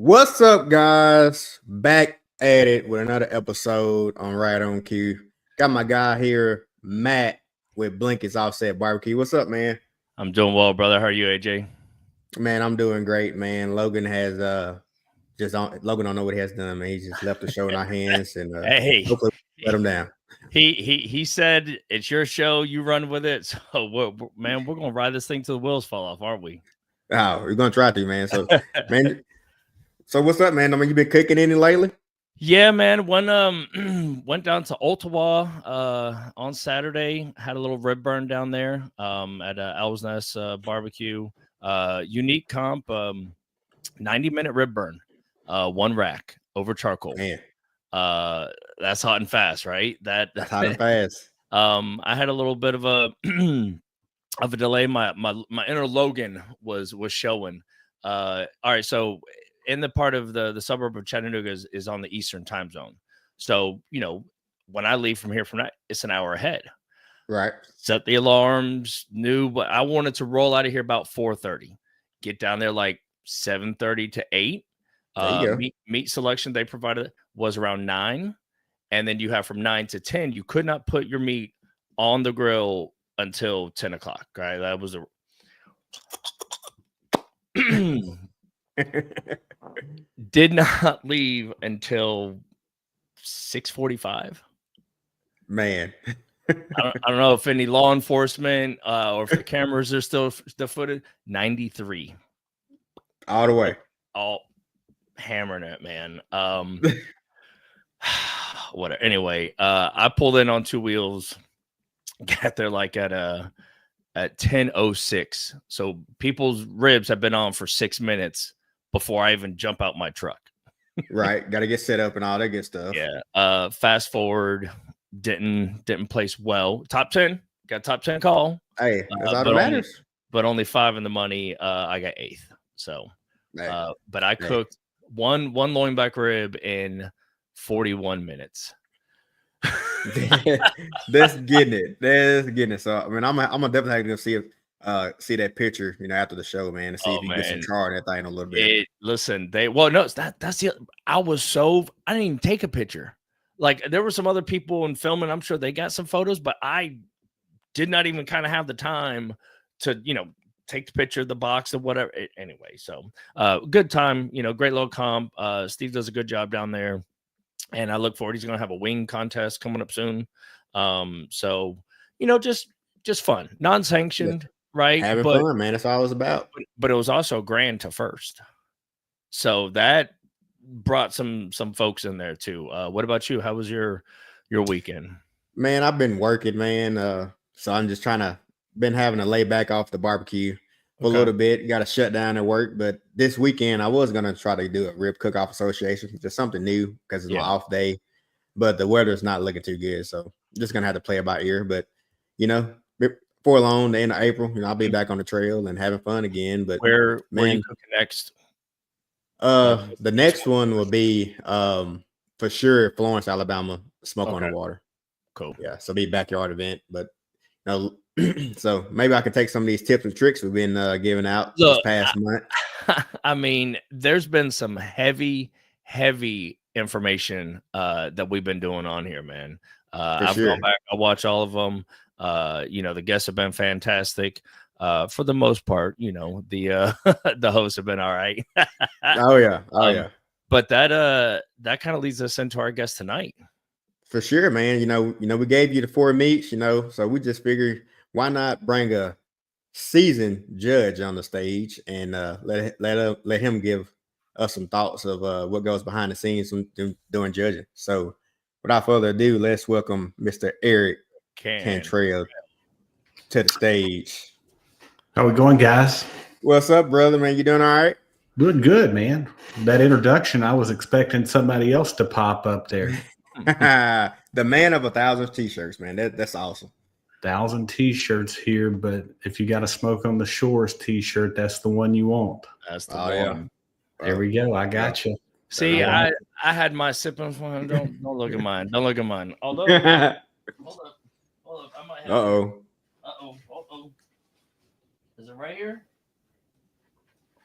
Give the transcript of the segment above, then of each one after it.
What's up, guys? Back at it with another episode on Right on Cue. Got my guy here, Matt, with Blinkets Offset Barbecue. What's up, man? I'm doing well, brother. How are you, AJ? Man, I'm doing great, man. Logan has Logan don't know what he has done, man. He just left the show in our hands, and Hey, hopefully let him down. he said it's your show. You run with it. So, man, we're gonna ride this thing till the wheels fall off, aren't we? Oh, we're gonna try to, man. So, man. So what's up, man? I mean, you been cooking any lately? Yeah, man. Went down to Ottawa on Saturday. Had a little rib burn down there at Owl's Nest barbecue. Unique comp, 90-minute rib burn, one rack over charcoal. Man, That's hot and fast, right? that's hot and fast. I had a little bit of a of a delay. My inner Logan was showing. All right, so in the part of the suburb of Chattanooga is on the Eastern time zone. So, when I leave from here it's an hour ahead. Right. Set the alarms, but I wanted to roll out of here about 4:30. Get down there like 7:30 to 8. There you go. Meat selection they provided was around 9. And then you have from 9 to 10. You could not put your meat on the grill until 10 o'clock. Right. That was did not leave until 6:45. Man. I don't know if any law enforcement or if the cameras are still footed. 93. All the way. All hammering it, man. Whatever. Anyway, I pulled in on 2 wheels. Got there like at 10:06. So people's ribs have been on for 6 minutes before I even jump out my truck. Right. Got to get set up and all that good stuff. Yeah. Fast forward, didn't place well. Top 10. Got top 10 call. Hey, that's all that matters. But only 5 in the money. I got 8th. So, but I cooked one loin back rib in 41 minutes. That's getting it. So I mean, I'm definitely gonna see that picture, after the show, man, to see if you get some char that thing a little bit. Listen, that's the I didn't even take a picture. Like there were some other people in filming. I'm sure they got some photos, but I did not even kind of have the time to take the picture of the box or whatever. Anyway, so good time. Great little comp. Steve does a good job down there. And I look forward. He's going to have a wing contest coming up soon. So, just fun, non-sanctioned, right? Having fun, man. That's all it's about. But it was also grand to first. So that brought some folks in there too. What about you? How was your weekend? Man, I've been working, man. So I'm just been having to lay back off the barbecue for a little bit. Got to shut down at work. But this weekend, I was going to try to do a rib cook-off association, just something new because it's my off day. But the weather's not looking too good. So I'm just going to have to play it by ear. But, before long, the end of April, I'll be back on the trail and having fun again. But where are you cooking next? The next one will be for sure Florence, Alabama, Smoke on the Water. Cool. Yeah, so be a backyard event. But so maybe I can take some of these tips and tricks we've been giving out this past month. I mean, there's been some heavy information that we've been doing on here, man. I've gone back, I watch all of them. The guests have been fantastic. For the most part, the hosts have been all right. Oh yeah. But that kind of leads us into our guest tonight. For sure, man. We gave you the 4 meats, so we just figured why not bring a seasoned judge on the stage and let him give us some thoughts of what goes behind the scenes when doing judging. So without further ado, let's welcome Mr. Eric Cantrell to the stage. How we going, guys? What's up, brother, man? You doing all right? Doing good, man. That introduction, I was expecting somebody else to pop up there. The man of 1,000 t-shirts, man. That's awesome. 1,000 t-shirts here, but if you got a Smoke on the Shores t-shirt, that's the one you want. That's the one. There we go. I got you. See, I had my sipping one. Don't look at mine. Don't look at mine. Although, hold up. I might have. Uh-oh. Is it right here?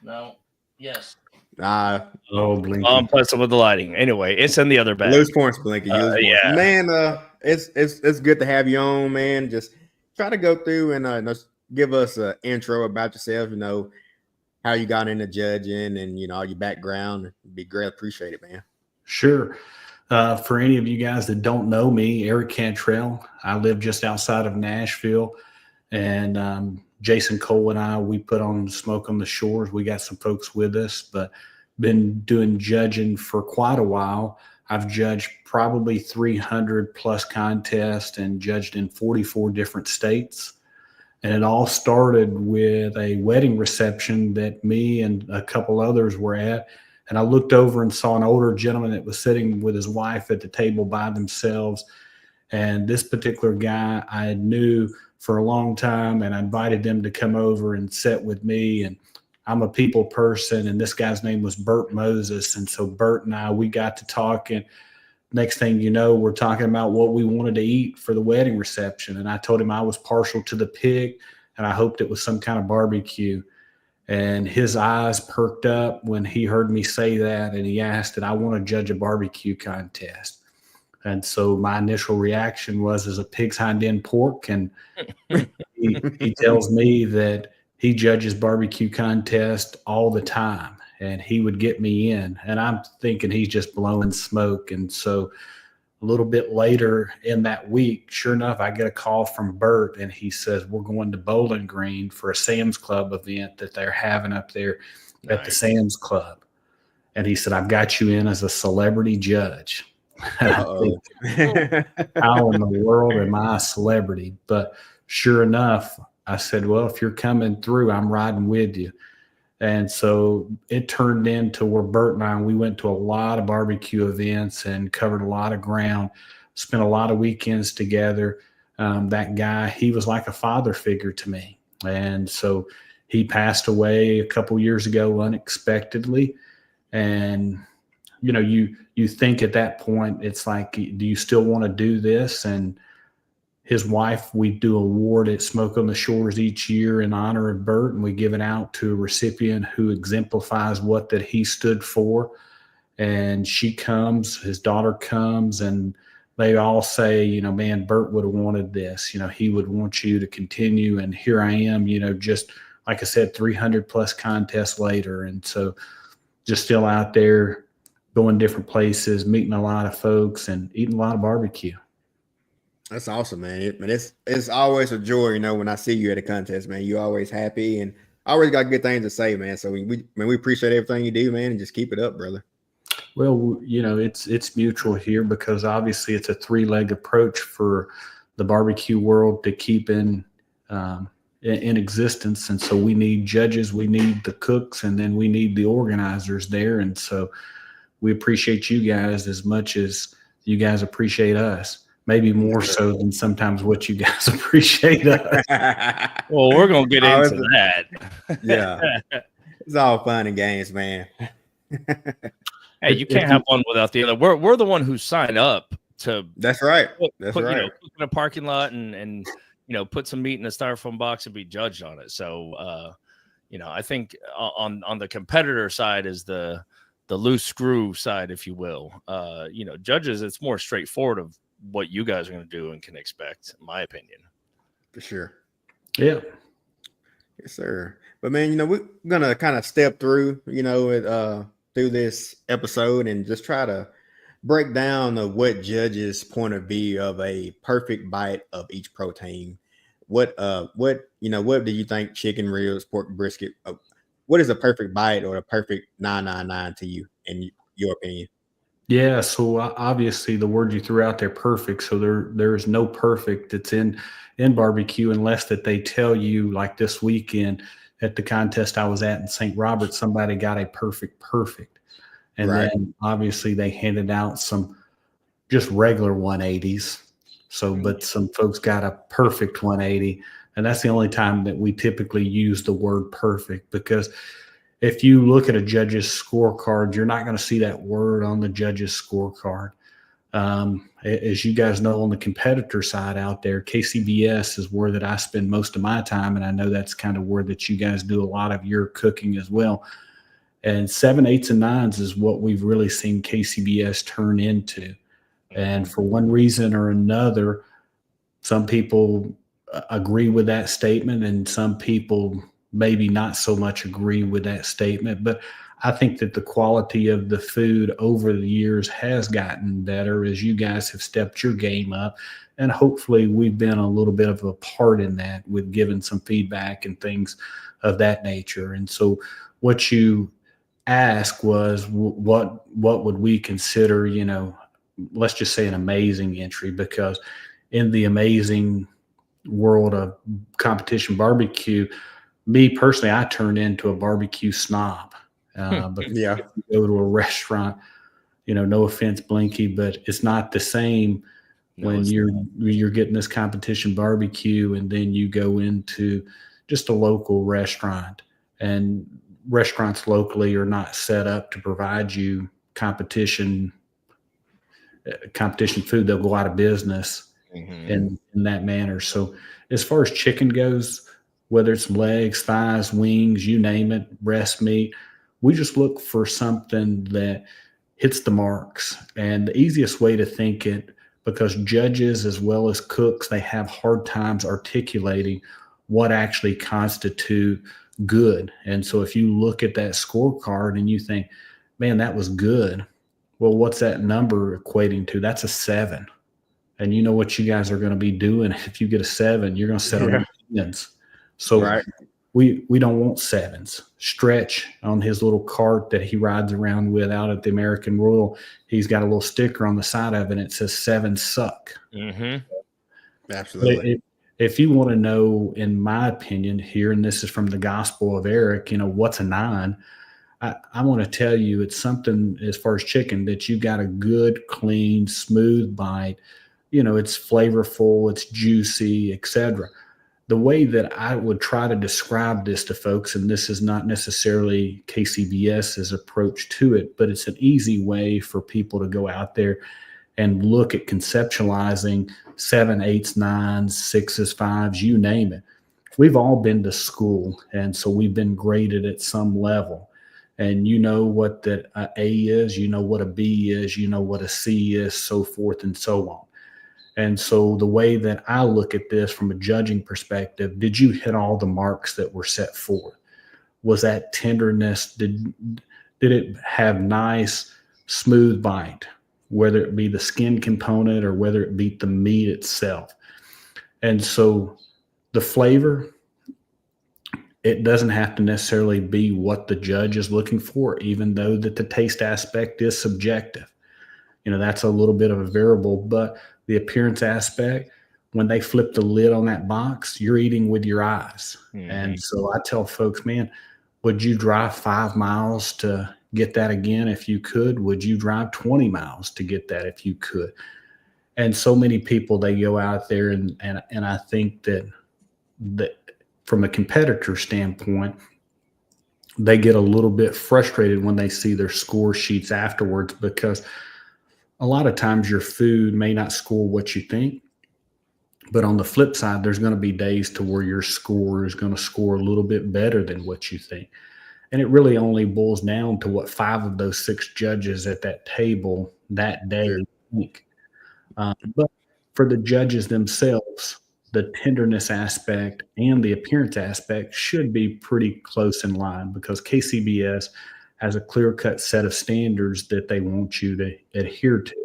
No. Yes. Blinky. I'm fussing with the lighting. Anyway, it's in the other bag. Loose points, Blinky. Yeah. Man, it's good to have you on, man. Just try to go through and just give us an intro about yourself, how you got into judging and all your background. It'd be great. Appreciate it, man. Sure. For any of you guys that don't know me, Eric Cantrell, I live just outside of Nashville, and Jason Cole and I, we put on Smoke on the Shores. We got some folks with us, but been doing judging for quite a while. I've judged probably 300 plus contests and judged in 44 different states. And it all started with a wedding reception that me and a couple others were at. And I looked over and saw an older gentleman that was sitting with his wife at the table by themselves. And this particular guy I knew for a long time, and I invited them to come over and sit with me. And I'm a people person, and this guy's name was Bert Moses. And so Bert and I, we got to talking. Next thing you know, we're talking about what we wanted to eat for the wedding reception. And I told him I was partial to the pig, and I hoped it was some kind of barbecue. And his eyes perked up when he heard me say that, and he asked, did I want to judge a barbecue contest? And so my initial reaction was as a pig's hind end pork. And he tells me that he judges barbecue contests all the time, and he would get me in. And I'm thinking he's just blowing smoke. And so a little bit later in that week, sure enough, I get a call from Bert, and he says, we're going to Bowling Green for a Sam's Club event that they're having up there at the Sam's Club. And he said, I've got you in as a celebrity judge. And I think, how in the world am I a celebrity? But sure enough, I said, well, if you're coming through, I'm riding with you. And so it turned into where Bert and I, we went to a lot of barbecue events and covered a lot of ground, spent a lot of weekends together. That guy, he was like a father figure to me. And so he passed away a couple years ago unexpectedly. And, you think at that point, it's like, do you still want to do this? And his wife, we do an award at Smoke on the Shores each year in honor of Bert, and we give it out to a recipient who exemplifies what that he stood for. And she comes, his daughter comes, and they all say, man, Bert would have wanted this. He would want you to continue. And here I am, just like I said, 300 plus contests later. And so just still out there going different places, meeting a lot of folks and eating a lot of barbecue. That's awesome, man. It's always a joy, when I see you at a contest, man. You're always happy and always got good things to say, man. So we appreciate everything you do, man, and just keep it up, brother. Well, it's mutual here because obviously it's a three-leg approach for the barbecue world to keep in existence. And so we need judges, we need the cooks, and then we need the organizers there. And so we appreciate you guys as much as you guys appreciate us. Maybe more so than sometimes what you guys appreciate us. Well, we're going to get into that. Yeah. It's all fun and games, man. Hey, you can't have one without the other. We're the one who signed up to. That's right. That's right. Cook in a parking lot and put some meat in a styrofoam box and be judged on it. So, I think on the competitor side is the loose screw side, if you will. Judges, it's more straightforward of what you guys are going to do and can expect, in my opinion. For sure. Yeah. Yes, sir. But man, we're going to kind of step through, through this episode and just try to break down what judges' point of view of a perfect bite of each protein. What do you think chicken, ribs, pork, brisket, what is a perfect bite or a perfect 999 to you in your opinion? Yeah, so obviously the word you threw out there, perfect. So there is no perfect that's in barbecue unless that they tell you, like this weekend at the contest I was at in St. Robert, somebody got a perfect. And right. Then obviously they handed out some just regular 180s. So, but some folks got a perfect 180. And that's the only time that we typically use the word perfect, because if you look at a judge's scorecard, you're not going to see that word on the judge's scorecard. As you guys know, on the competitor side out there, KCBS is where that I spend most of my time, and I know that's kind of where that you guys do a lot of your cooking as well. And 7, 8s, and 9s is what we've really seen KCBS turn into. And for one reason or another, some people agree with that statement and some people maybe not so much agree with that statement. But I think that the quality of the food over the years has gotten better as you guys have stepped your game up. And hopefully we've been a little bit of a part in that with giving some feedback and things of that nature. And so what you asked was what would we consider, let's just say an amazing entry, because in the amazing world of competition barbecue, me personally, I turned into a barbecue snob. But Yeah. if you go to a restaurant, no offense, Blinky, but it's not the same when you're getting this competition barbecue and then you go into just a local restaurant, and restaurants locally are not set up to provide you competition food. They'll go out of business in that manner. So as far as chicken goes, whether it's legs, thighs, wings, you name it, breast meat, we just look for something that hits the marks. And the easiest way to think it, because judges as well as cooks, they have hard times articulating what actually constitute good. And so if you look at that scorecard and you think, man, that was good. Well, what's that number equating to? That's a 7. And you know what you guys are going to be doing. If you get a 7, you're going to set on your hands. So Right. we don't want 7s. Stretch on his little cart that he rides around with out at the American Royal, he's got a little sticker on the side of it, and it says 7 suck. Absolutely. If you want to know, in my opinion here, and this is from the Gospel of Eric, what's a 9? I want to tell you it's something as far as chicken that you got a good, clean, smooth bite. It's flavorful, it's juicy, etc. The way that I would try to describe this to folks, and this is not necessarily KCBS's approach to it, but it's an easy way for people to go out there and look at conceptualizing 7, 8s, 9s, 6s, 5s, you name it. We've all been to school, and so we've been graded at some level. And you know what that A is, you know what a B is, you know what a C is, so forth and so on. And so the way that I look at this from a judging perspective, did you hit all the marks that were set forth? Was that tenderness? Did it have nice, smooth bite, whether it be the skin component or whether it be the meat itself? And so the flavor, it doesn't have to necessarily be what the judge is looking for, even though that the taste aspect is subjective. That's a little bit of a variable, but the appearance aspect, when they flip the lid on that box, you're eating with your eyes. And so I tell folks, man, would you drive 5 miles to get that again if you could? Would you drive 20 miles to get that if you could? And so many people, they go out there and I think that from a competitor standpoint, they get a little bit frustrated when they see their score sheets afterwards, because a lot of times your food may not score what you think, but on the flip side, there's going to be days to where your score is going to score a little bit better than what you think. And it really only boils down to what 5 of those 6 judges at that table that day think. But for the judges themselves, the tenderness aspect and the appearance aspect should be pretty close in line, because KCBS has a clear-cut set of standards that they want you to adhere to.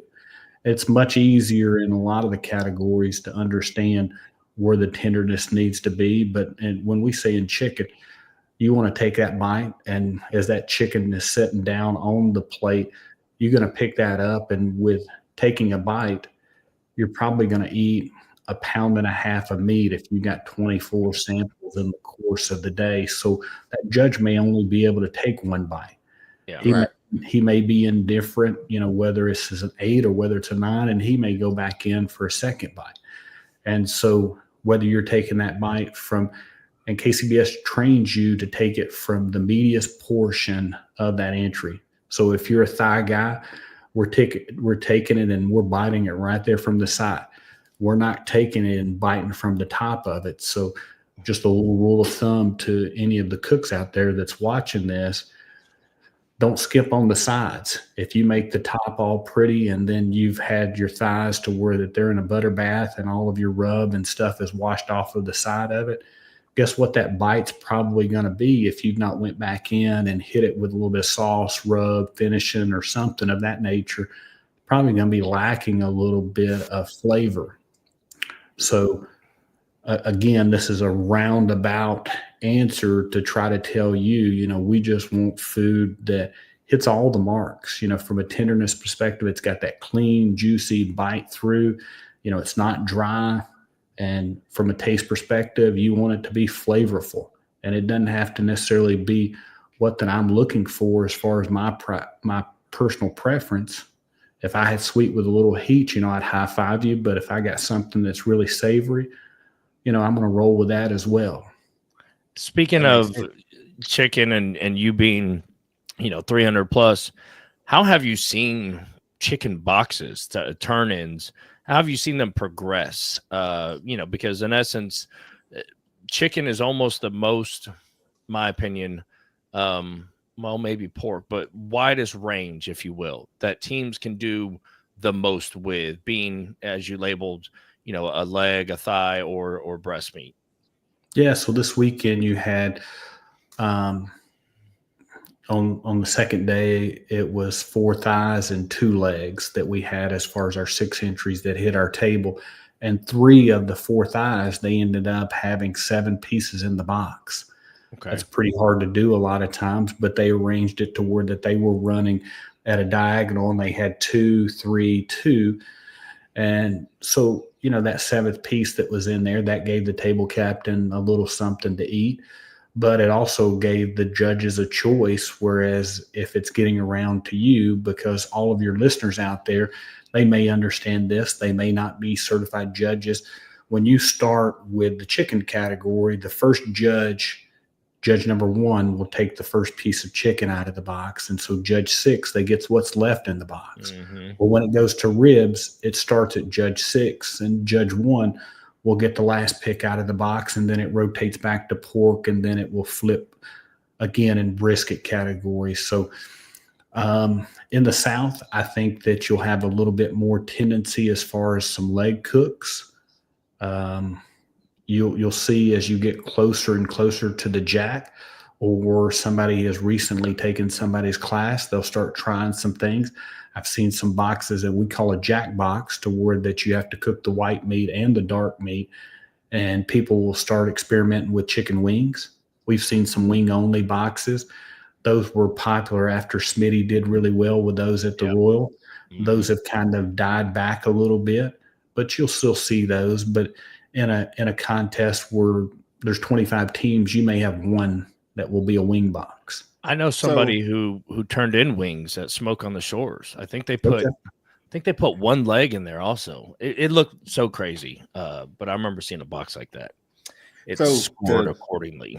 It's much easier in a lot of the categories to understand where the tenderness needs to be. But when we say in chicken, you want to take that bite, and as that chicken is sitting down on the plate, you're going to pick that up, and with taking a bite, you're probably going to eat 1.5 pounds of meat if you got 24 samples in the course of the day. So that judge may only be able to take 1 bite. Yeah, He may be indifferent, whether it's an 8 or whether it's a 9, and he may go back in for a second bite. And so whether you're taking that bite from, and KCBS trains you to take it from the meatiest portion of that entry. So if you're a thigh guy, we're taking it and we're biting it right there from the side. We're not taking it and biting from the top of it. So just a little rule of thumb to any of the cooks out there that's watching this, don't skip on the sides. If you make the top all pretty and then you've had your thighs to where that they're in a butter bath and all of your rub and stuff is washed off of the side of it, guess what that bite's probably going to be if you've not went back in and hit it with a little bit of sauce, rub, finishing, or something of that nature. Probably going to be lacking a little bit of flavor. So again, this is a roundabout answer to try to tell you, we just want food that hits all the marks. From a tenderness perspective, it's got that clean, juicy bite through. It's not dry. And from a taste perspective, you want it to be flavorful. And it doesn't have to necessarily be what that I'm looking for as far as my personal preference. If I had sweet with a little heat, I'd high five you. But if I got something that's really savory, I'm going to roll with that as well. Speaking of chicken and you being, 300 plus, how have you seen chicken boxes to turn-ins? How have you seen them progress? Because in essence, chicken is almost the most, my opinion, maybe pork, but widest range, if you will, that teams can do the most with, being, as you labeled, a leg, a thigh, or breast meat. Yeah. So this weekend you had, on the second day, it was 4 thighs and 2 legs that we had as far as our 6 entries that hit our table. And 3 of the 4 thighs, they ended up having 7 pieces in the box. Okay. That's pretty hard to do a lot of times, but they arranged it to where that they were running at a diagonal and they had 2, 3, 2. And so, that 7th piece that was in there, that gave the table captain a little something to eat. But it also gave the judges a choice, whereas if it's getting around to you, because all of your listeners out there, they may understand this, they may not be certified judges. When you start with the chicken category, the first judge number 1 will take the first piece of chicken out of the box. And so judge 6, they gets what's left in the box. Mm-hmm. Well, when it goes to ribs, it starts at judge 6 and judge 1 will get the last pick out of the box, and then it rotates back to pork, and then it will flip again in brisket categories. So in the South, I think that you'll have a little bit more tendency as far as some leg cooks. You'll see as you get closer and closer to the jack, or somebody has recently taken somebody's class, they'll start trying some things. I've seen some boxes that we call a jack box, to where that you have to cook the white meat and the dark meat, and people will start experimenting with chicken wings. We've seen some wing only boxes. Those were popular after Smitty did really well with those at the Royal. Mm-hmm. Those have kind of died back a little bit, but you'll still see those. But in a contest where there's 25 teams, you may have one that will be a wing box. I know somebody who turned in wings at Smoke on the Shores. I think they put one leg in there also. It looked so crazy, but I remember seeing a box like that. It's scored accordingly.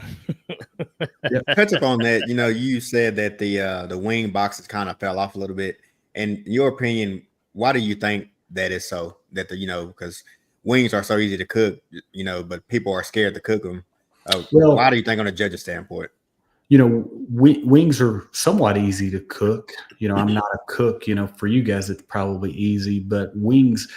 Touch upon that. You said that the wing boxes kind of fell off a little bit. In your opinion, why do you think that is so? That because wings are so easy to cook, but people are scared to cook them. Why do you think on a judge's standpoint? Wings are somewhat easy to cook. I'm not a cook. For you guys, it's probably easy, but wings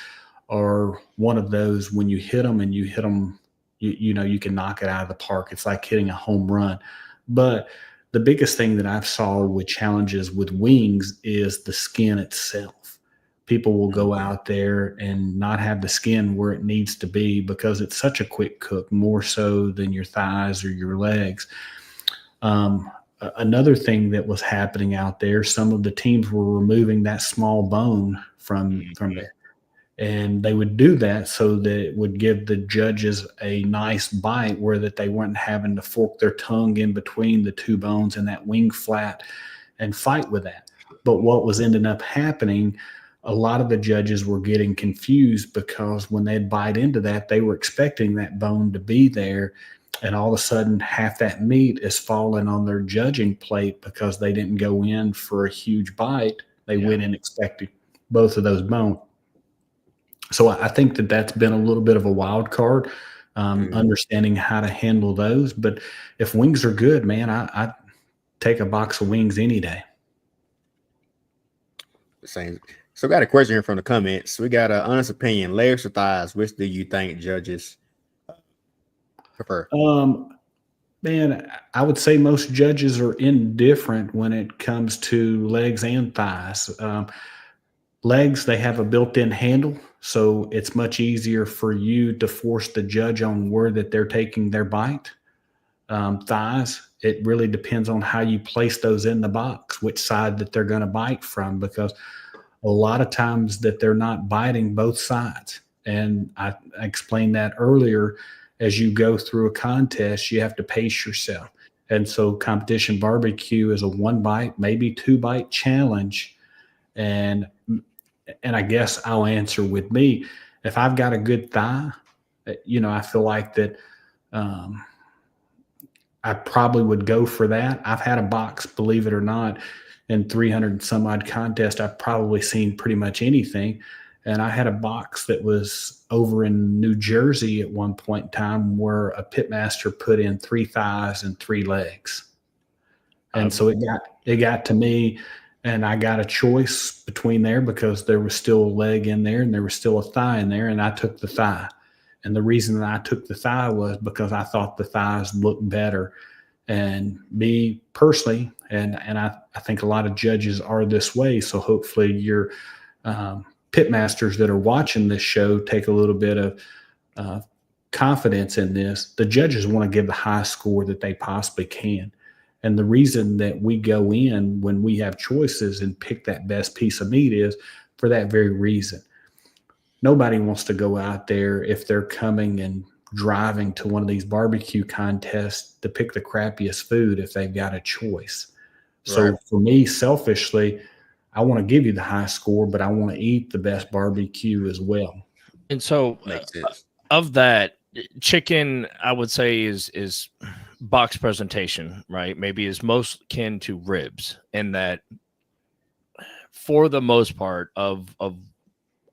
are one of those, when you hit them, you can knock it out of the park. It's like hitting a home run. But the biggest thing that I've saw with challenges with wings is the skin itself. People will go out there and not have the skin where it needs to be, because it's such a quick cook, more so than your thighs or your legs. Another thing that was happening out there, some of the teams were removing that small bone from it, and they would do that so that it would give the judges a nice bite, where that they weren't having to fork their tongue in between the 2 bones and that wing flat and fight with that. But what was ending up happening, a lot of the judges were getting confused, because when they'd bite into that, they were expecting that bone to be there. And all of a sudden, half that meat is falling on their judging plate because they didn't go in for a huge bite. They went in expecting both of those bones. So I think that that's been a little bit of a wild card, understanding how to handle those. But if wings are good, man, I take a box of wings any day. same. So got a question here from the comments. We got an honest opinion, legs or thighs. Which do you think judges prefer? Man, I would say most judges are indifferent when it comes to legs and thighs. Legs, they have a built-in handle, so it's much easier for you to force the judge on where that they're taking their bite. Thighs, it really depends on how you place those in the box, which side that they're going to bite from, because a lot of times that they're not biting both sides. And I explained that earlier. As you go through a contest, you have to pace yourself. And so competition barbecue is a 1-bite, maybe 2-bite challenge. And I guess I'll answer with me. If I've got a good thigh, I feel like that I probably would go for that. I've had a box, believe it or not, in 300 and some odd contests. I've probably seen pretty much anything. And I had a box that was over in New Jersey at one point in time where a pitmaster put in 3 thighs and 3 legs. And so it got to me, and I got a choice between there because there was still a leg in there and there was still a thigh in there, and I took the thigh. And the reason that I took the thigh was because I thought the thighs looked better. And me personally, and I think a lot of judges are this way, so hopefully your pitmasters that are watching this show take a little bit of confidence in this. The judges want to give the highest score that they possibly can. And the reason that we go in when we have choices and pick that best piece of meat is for that very reason. Nobody wants to go out there if they're coming and driving to one of these barbecue contests to pick the crappiest food if they've got a choice. So for me, selfishly, I want to give you the high score, but I want to eat the best barbecue as well. And so of that, chicken, I would say is box presentation, right? Maybe is most akin to ribs, in that for the most part of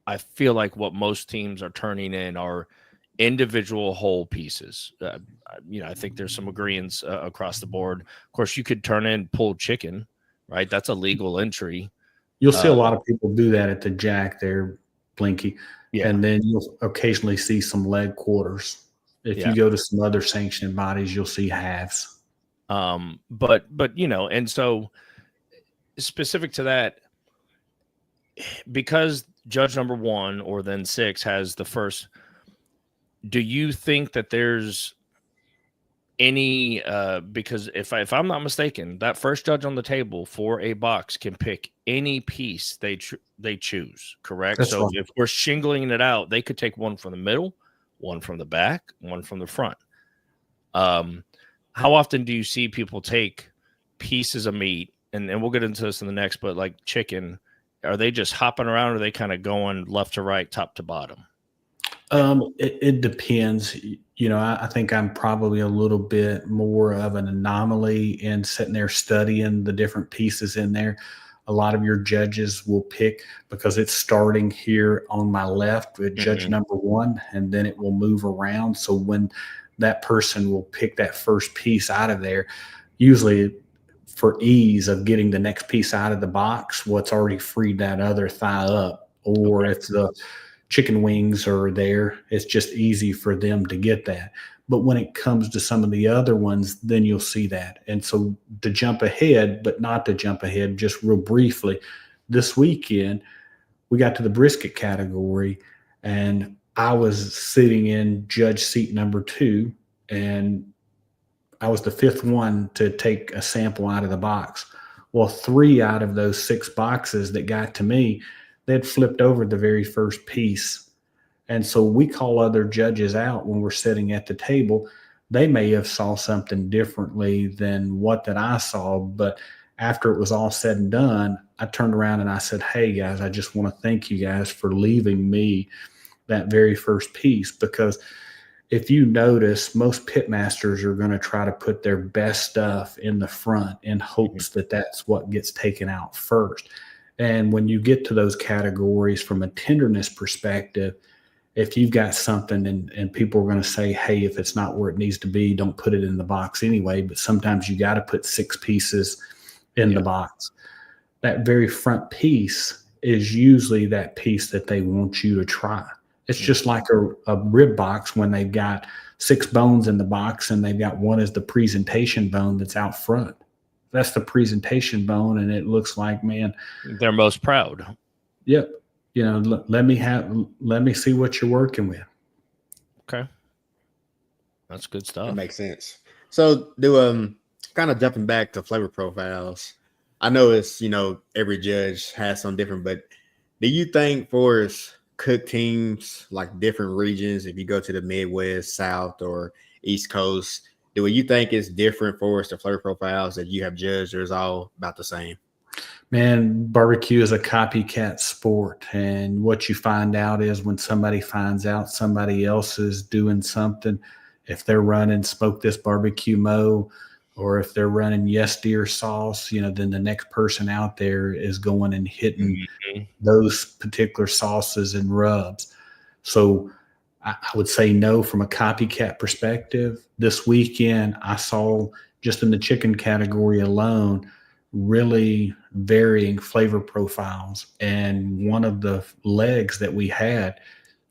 I feel like what most teams are turning in are individual whole pieces. I think there's some agreements across the board. Of course, you could turn in pulled chicken, right? That's a legal entry. You'll see a lot of people do that at the Jack there, Blinky. Yeah. And then you'll occasionally see some leg quarters. If you go to some other sanctioned bodies, you'll see halves. But and so specific to that, because judge number 1 or then 6 has the first, do you think that there's any because if I'm not mistaken, that first judge on the table for a box can pick any piece they choose, correct? That's so right. If we're shingling it out, they could take one from the middle, one from the back, one from the front. How often do you see people take pieces of meat, and we'll get into this in the next, but like chicken, are they just hopping around, or are they kind of going left to right, top to bottom? It depends. I think I'm probably a little bit more of an anomaly in sitting there studying the different pieces in there. A lot of your judges will pick, because it's starting here on my left with judge number 1, and then it will move around. So when that person will pick that first piece out of there, usually for ease of getting the next piece out of the box, what's already freed that other thigh up, or if the chicken wings are there, it's just easy for them to get that. But when it comes to some of the other ones, then you'll see that. And so to jump ahead, but not to jump ahead, just real briefly, this weekend, we got to the brisket category, and I was sitting in judge seat number 2, and I was the 5th one to take a sample out of the box. Well, 3 out of those 6 boxes that got to me, they'd flipped over the very first piece. And so we call other judges out when we're sitting at the table. They may have saw something differently than what that I saw, but after it was all said and done, I turned around and I said, "Hey guys, I just want to thank you guys for leaving me that very first piece," because if you notice, most pitmasters are going to try to put their best stuff in the front in hopes that that's what gets taken out first. And when you get to those categories from a tenderness perspective, if you've got something and people are going to say, "Hey, if it's not where it needs to be, don't put it in the box anyway." But sometimes you got to put 6 pieces in the box. That very front piece is usually that piece that they want you to try. It's just like a rib box when they've got 6 bones in the box and they've got one as the presentation bone that's out front. That's the presentation bone, and it looks like, man, they're most proud. Yep. Let me see what you're working with. Okay. That's good stuff. That makes sense. So kind of jumping back to flavor profiles. I know it's, every judge has some different, but do you think for cook teams, like different regions, if you go to the Midwest, South, or East Coast, do you think it's different for the flavor profiles that you have judged, or is all about the same? Man, barbecue is a copycat sport. And what you find out is when somebody finds out somebody else is doing something, if they're running Smoke This Barbecue Mo, or if they're running Yes Deer sauce, then the next person out there is going and hitting those particular sauces and rubs. So I would say no from a copycat perspective. This weekend, I saw just in the chicken category alone, really varying flavor profiles. And one of the legs that we had,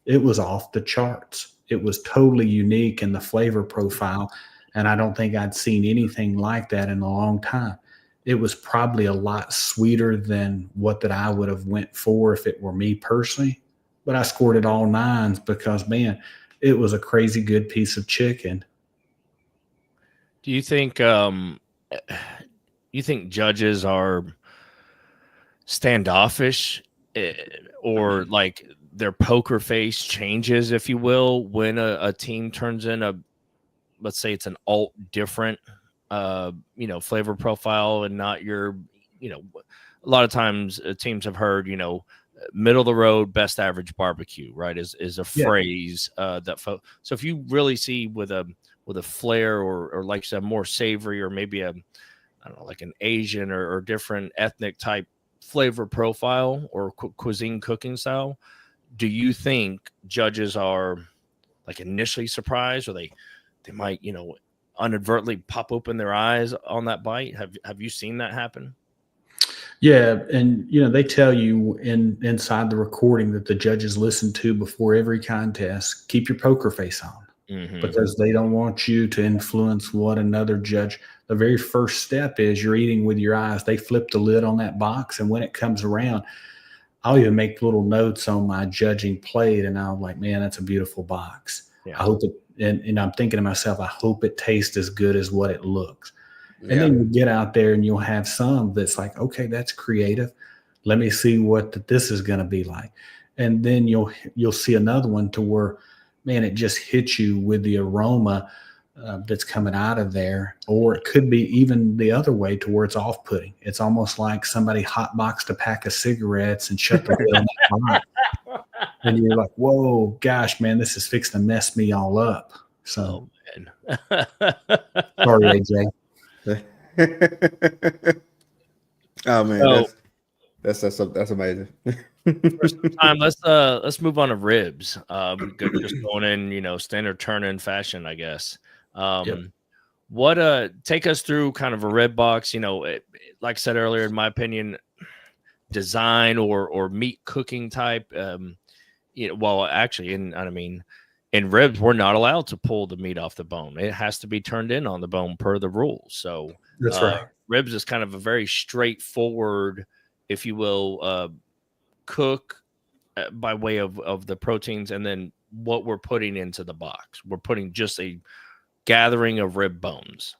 it was off the charts. It was totally unique in the flavor profile. And I don't think I'd seen anything like that in a long time. It was probably a lot sweeter than what that I would have went for if it were me personally. But I scored it all 9s because, man, it was a crazy good piece of chicken. Do you think judges are standoffish, or like their poker face changes, if you will, when a team turns in let's say it's an alt different flavor profile and not your, a lot of times teams have heard, middle of the road, best average barbecue, right? Is a phrase so if you really see with a flair or like you said, more savory, or maybe I don't know, like an Asian or different ethnic type flavor profile or cuisine cooking style, do you think judges are like initially surprised, or they might, inadvertently pop open their eyes on that bite? Have you seen that happen? Yeah, and they tell you inside the recording that the judges listen to before every contest, keep your poker face on, because they don't want you to influence what another judge. The very first step is you're eating with your eyes. They flip the lid on that box, and when it comes around, I'll even make little notes on my judging plate, and I'm like, man, that's a beautiful box. Yeah. I hope it, and I'm thinking to myself, I hope it tastes as good as what it looks. And then you get out there and you'll have some that's like, okay, that's creative. Let me see what this is going to be like. And then you'll see another one to where, man, it just hits you with the aroma that's coming out of there. Or it could be even the other way to where it's off-putting. It's almost like somebody hotboxed a pack of cigarettes and shut the lid on that box. And you're like, whoa, gosh, man, this is fixing to mess me all up. So, sorry, AJ. Oh man, so, that's amazing. For some time, let's move on to ribs. Just going in, standard turn-in fashion, I guess. What take us through kind of a rib box? Like I said earlier, in my opinion, design or meat cooking type. Well, actually, in ribs, we're not allowed to pull the meat off the bone. It has to be turned in on the bone per the rules. So that's right. Ribs is kind of a very straightforward, if you will, cook by way of the proteins, and then what we're putting into the box. We're putting just a gathering of rib bones.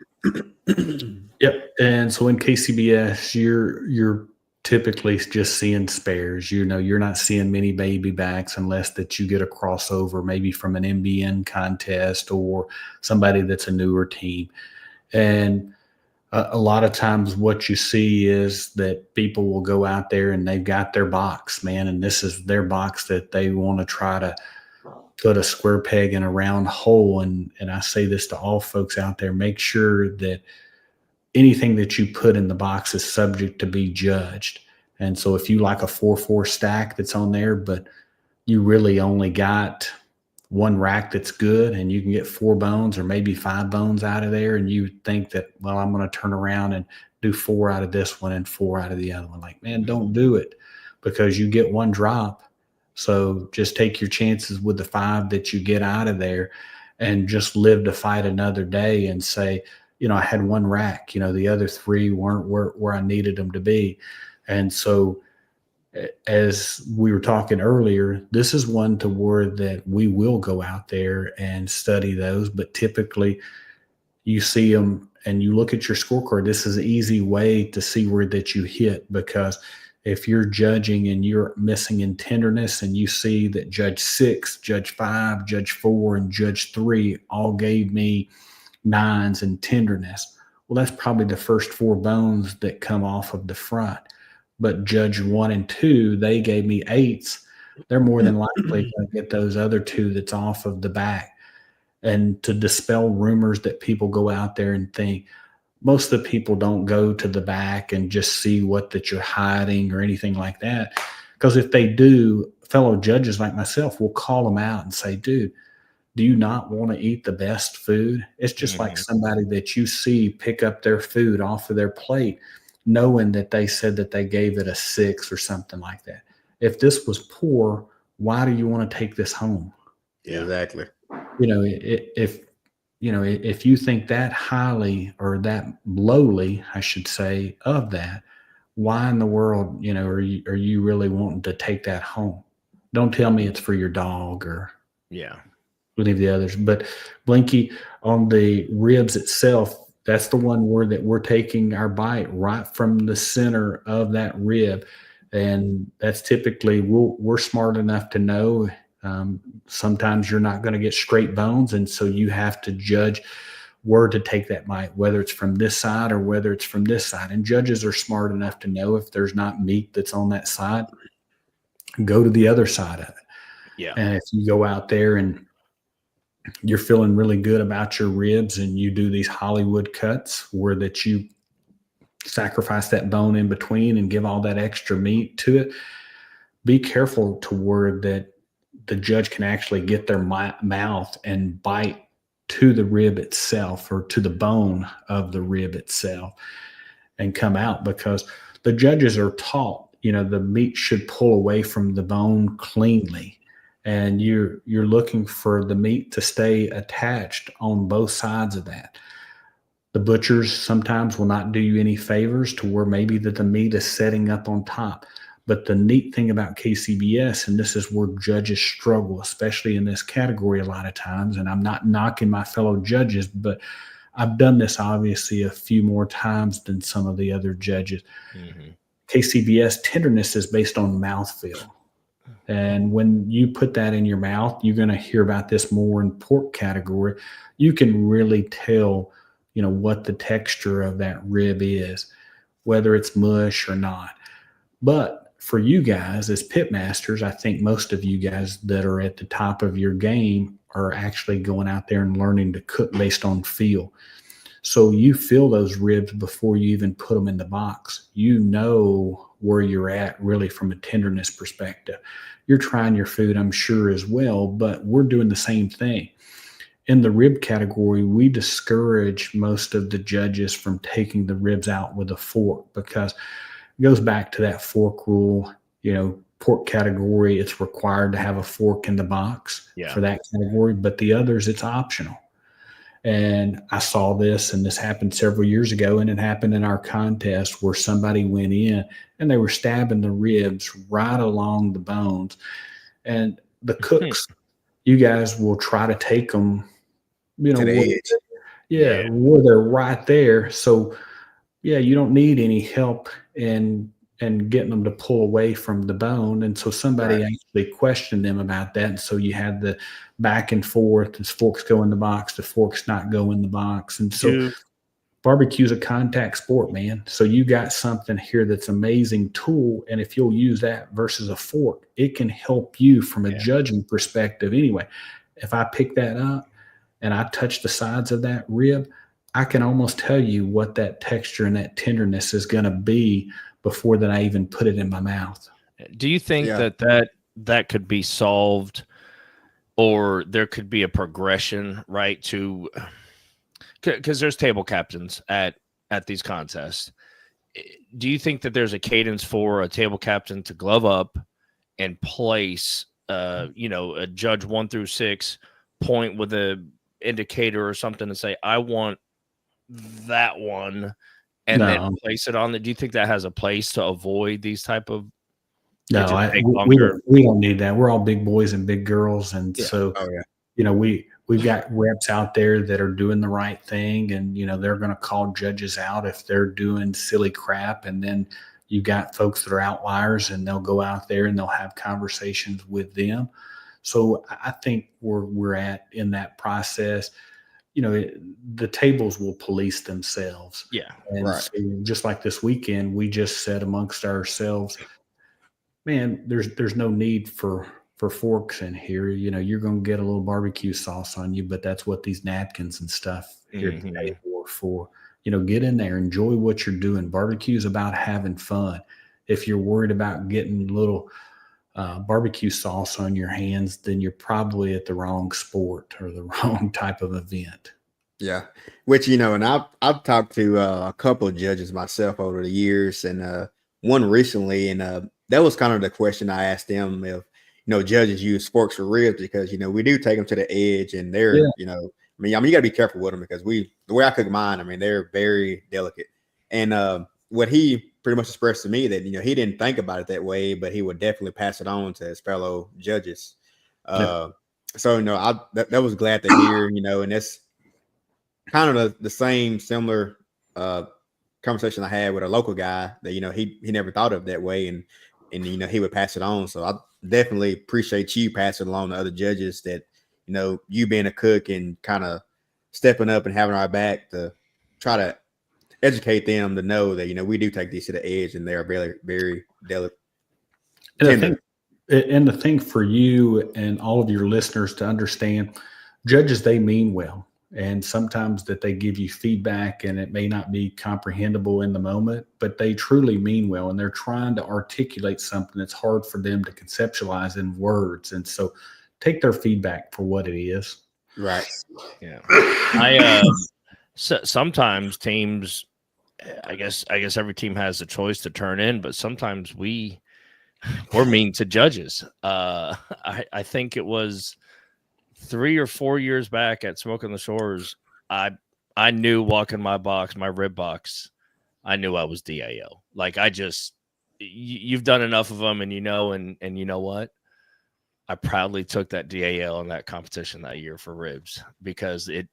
Yep. And so in KCBS, you're typically just seeing spares. You're not seeing many baby backs unless that you get a crossover, maybe from an MBN contest or somebody that's a newer team. And a lot of times what you see is that people will go out there and they've got their box, man, and this is their box that they want to try to put a square peg in a round hole. And I say this to all folks out there, make sure that anything that you put in the box is subject to be judged. And so if you like a 4-4 stack that's on there, but you really only got one rack that's good and you can get 4 bones or maybe 5 bones out of there, and you think that, well, I'm going to turn around and do 4 out of this one and 4 out of the other one. Like, man, don't do it, because you get one drop. So just take your chances with the 5 that you get out of there and just live to fight another day and say, I had one rack, the other 3 weren't where I needed them to be. And so as we were talking earlier, this is one to where that we will go out there and study those, but typically you see them and you look at your scorecard. This is an easy way to see where that you hit, because if you're judging and you're missing in tenderness and you see that judge 6, judge 5, judge 4, and judge 3 all gave me 9s in tenderness, well, that's probably the first 4 bones that come off of the front. But judge 1 and 2, they gave me 8s. They're more than likely going to get those other 2 that's off of the back. And to dispel rumors that people go out there and think, most of the people don't go to the back and just see what that you're hiding or anything like that. Because if they do, fellow judges like myself will call them out and say, dude, do you not want to eat the best food? It's just like somebody that you see pick up their food off of their plate, knowing that they said that they gave it a 6 or something like that. If this was poor, why do you want to take this home? Yeah, exactly. If you think that highly or that lowly, I should say, of that, why in the world, are you really wanting to take that home? Don't tell me it's for your dog or any of the others. But Blinky, on the ribs itself, that's the one where that we're taking our bite right from the center of that rib. And that's typically, we're smart enough to know sometimes you're not going to get straight bones. And so you have to judge where to take that bite, whether it's from this side or whether it's from this side. And judges are smart enough to know if there's not meat that's on that side, go to the other side of it. Yeah. And if you go out there and you're feeling really good about your ribs and you do these Hollywood cuts where that you sacrifice that bone in between and give all that extra meat to it, be careful to where that the judge can actually get their mouth and bite to the rib itself or to the bone of the rib itself and come out, because the judges are taught, the meat should pull away from the bone cleanly. And you're looking for the meat to stay attached on both sides of that. The butchers sometimes will not do you any favors to where maybe that the meat is setting up on top. But the neat thing about KCBS, and this is where judges struggle, especially in this category a lot of times, and I'm not knocking my fellow judges, but I've done this obviously a few more times than some of the other judges. KCBS tenderness is based on mouthfeel. And when you put that in your mouth, you're going to hear about this more in pork category. You can really tell, what the texture of that rib is, whether it's mush or not. But for you guys as pit masters, I think most of you guys that are at the top of your game are actually going out there and learning to cook based on feel. So you feel those ribs before you even put them in the box. You know where you're at really from a tenderness perspective. You're trying your food, I'm sure, as well, but we're doing the same thing. In the rib category, we discourage most of the judges from taking the ribs out with a fork, because it goes back to that fork rule. Pork category, it's required to have a fork in the box for that category, but the others, it's optional. And I saw this, and this happened several years ago, and it happened in our contest where somebody went in and they were stabbing the ribs right along the bones. And the cooks, you guys will try to take them, to the edge. where they're right there. So, you don't need any help in getting them to pull away from the bone. And so somebody actually questioned them about that. And so you had the back and forth, the forks go in the box, the forks not go in the box. And so barbecue's a contact sport, man. So you got something here that's amazing tool. And if you'll use that versus a fork, it can help you from a judging perspective. Anyway, if I pick that up and I touch the sides of that rib, I can almost tell you what that texture and that tenderness is going to be before that I even put it in my mouth. Do you think that could be solved, or there could be a progression, right? Because there's table captains at these contests. do you think that there's a cadence for a table captain to glove up and place, a judge 1 through 6, point with a indicator or something to say, I want that one, and then place it on the, do you think that has a place to avoid these type of? No, we don't need that. We're all big boys and big girls. And so, we've got reps out there that are doing the right thing, and, they're going to call judges out if they're doing silly crap. And then you got folks that are outliers, and they'll go out there and they'll have conversations with them. So I think we're at in that process. The tables will police themselves. Yeah. And so just like this weekend, we just said amongst ourselves, man, there's no need for forks in here. You're going to get a little barbecue sauce on you, but that's what these napkins and stuff here at the table are for. Get in there, enjoy what you're doing. Barbecue is about having fun. If you're worried about getting little barbecue sauce on your hands, then you're probably at the wrong sport or the wrong type of event. Yeah, which, and I've talked to a couple of judges myself over the years, and one recently, and that was kind of the question I asked them, if judges use forks for ribs, because we do take them to the edge, and they're you got to be careful with them, because the way I cook mine, they're very delicate. And what he pretty much expressed to me, that he didn't think about it that way, but he would definitely pass it on to his fellow judges. So that was glad to hear, and that's kind of the same similar conversation I had with a local guy that he never thought of that way, and he would pass it on. So I definitely appreciate you passing along to other judges that you being a cook and kind of stepping up and having our back to try to educate them to know that we do take these to the edge, and they are very, very delicate. And the thing for you and all of your listeners to understand, judges, they mean well. And sometimes that they give you feedback and it may not be comprehensible in the moment, but they truly mean well. And they're trying to articulate something that's hard for them to conceptualize in words. And so take their feedback for what it is. Right. Yeah. Sometimes teams, I guess every team has a choice to turn in, but sometimes we're mean to judges. I think it was 3 or 4 years back at Smoke on the Shores, I knew walking my rib box, I knew I was DAO. Like, you've done enough of them, and and you know what? I proudly took that DAL in that competition that year for ribs, because it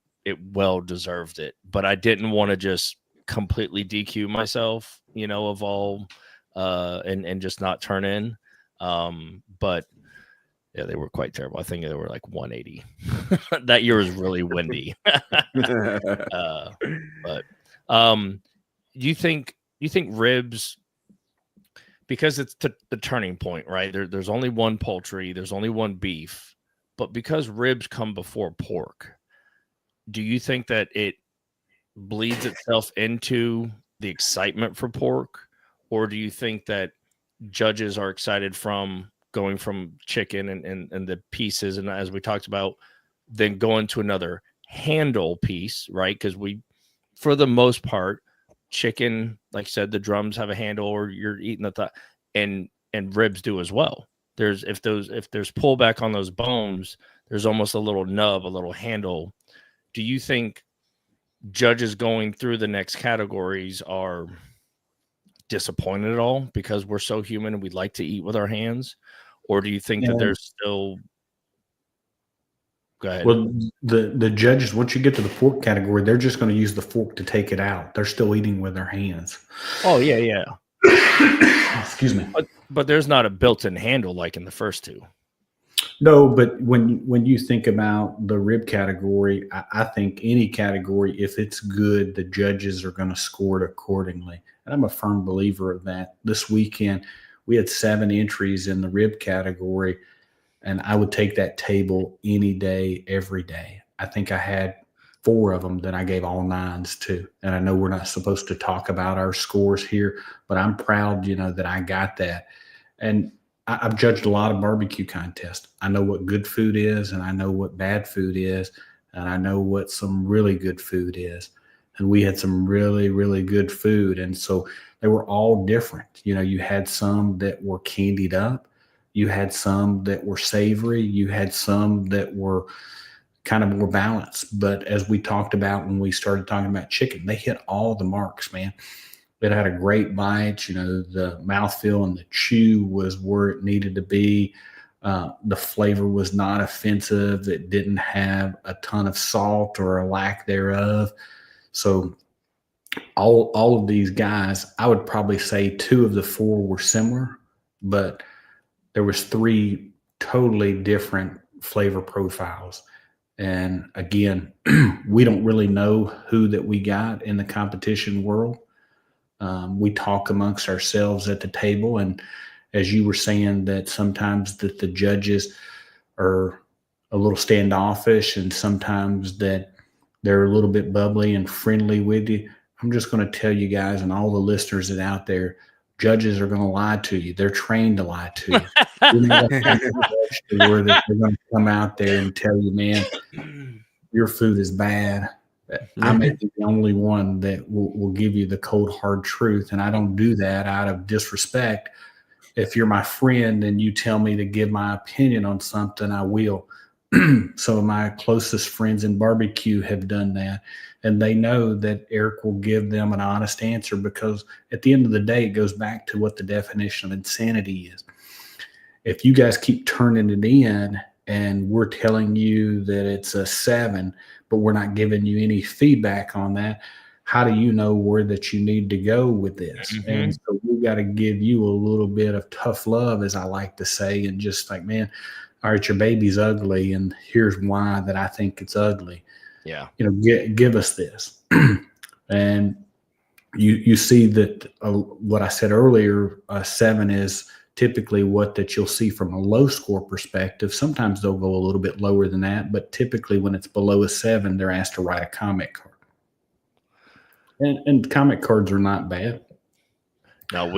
well deserved it. But I didn't want to just completely DQ myself, of all, and just not turn in. But yeah, they were quite terrible. I think they were like 180. That year was really windy. But you think ribs, because it's the turning point, right? There's only one poultry, there's only one beef, but because ribs come before pork, do you think that it bleeds itself into the excitement for pork, or do you think that judges are excited from going from chicken and the pieces, and as we talked about, then going to another handle piece, right? Because for the most part, chicken, like I said, the drums have a handle, or you're eating the thigh, and ribs do as well. If there's pullback on those bones, there's almost a little nub, a little handle. Do you think judges going through the next categories are disappointed at all because we're so human and we like to eat with our hands? Or do you think that there's still... Go ahead. Well, the judges, once you get to the fork category, they're just going to use the fork to take it out. They're still eating with their hands. Oh, yeah. Excuse me. But there's not a built-in handle like in the first two. No, but when you think about the rib category, I think any category, if it's good, the judges are going to score it accordingly. And I'm a firm believer of that. This weekend, we had 7 entries in the rib category, and I would take that table any day, every day. I think I had 4 of them that I gave all 9s to. And I know we're not supposed to talk about our scores here, but I'm proud, that I got that. And I've judged a lot of barbecue contests. I know what good food is, and I know what bad food is, and I know what some really good food is. and we had some really, really good food. And so they were all different. You know, you had some that were candied up, you had some that were savory, you had some that were kind of more balanced. But as we talked about when we started talking about chicken, they hit all the marks, man. It had a great bite. You know, the mouthfeel and the chew was where it needed to be. The flavor was not offensive. It didn't have a ton of salt or a lack thereof. So all of these guys, I would probably say 2 of the 4 were similar, but there was 3 totally different flavor profiles. And again, we don't really know who that we got in the competition world. We talk amongst ourselves at the table, and as you were saying, that sometimes that the judges are a little standoffish, and sometimes that they're a little bit bubbly and friendly with you. I'm just going to tell you guys and all the listeners that out there, judges are going to lie to you. They're trained to lie to you. You're not going to they're going to come out there and tell you, man, your food is bad. I may be the only one that will give you the cold, hard truth. And I don't do that out of disrespect. If you're my friend and you tell me to give my opinion on something, I will. Some of my closest friends in barbecue have done that. And they know that Eric will give them an honest answer, because at the end of the day, it goes back to what the definition of insanity is. If you guys keep turning it in and we're telling you that it's a 7, but we're not giving you any feedback on that, how do you know where that you need to go with this? Mm-hmm. And so we got to give you a little bit of tough love, as I like to say, and just like, man, all right, your baby's ugly, and here's why that I think it's ugly. Yeah. You know, give us this. And you see that what I said earlier, 7 is typically what that you'll see from a low score perspective. Sometimes they'll go a little bit lower than that, but typically when it's below a 7, they're asked to write a comment card. And comment cards are not bad. Now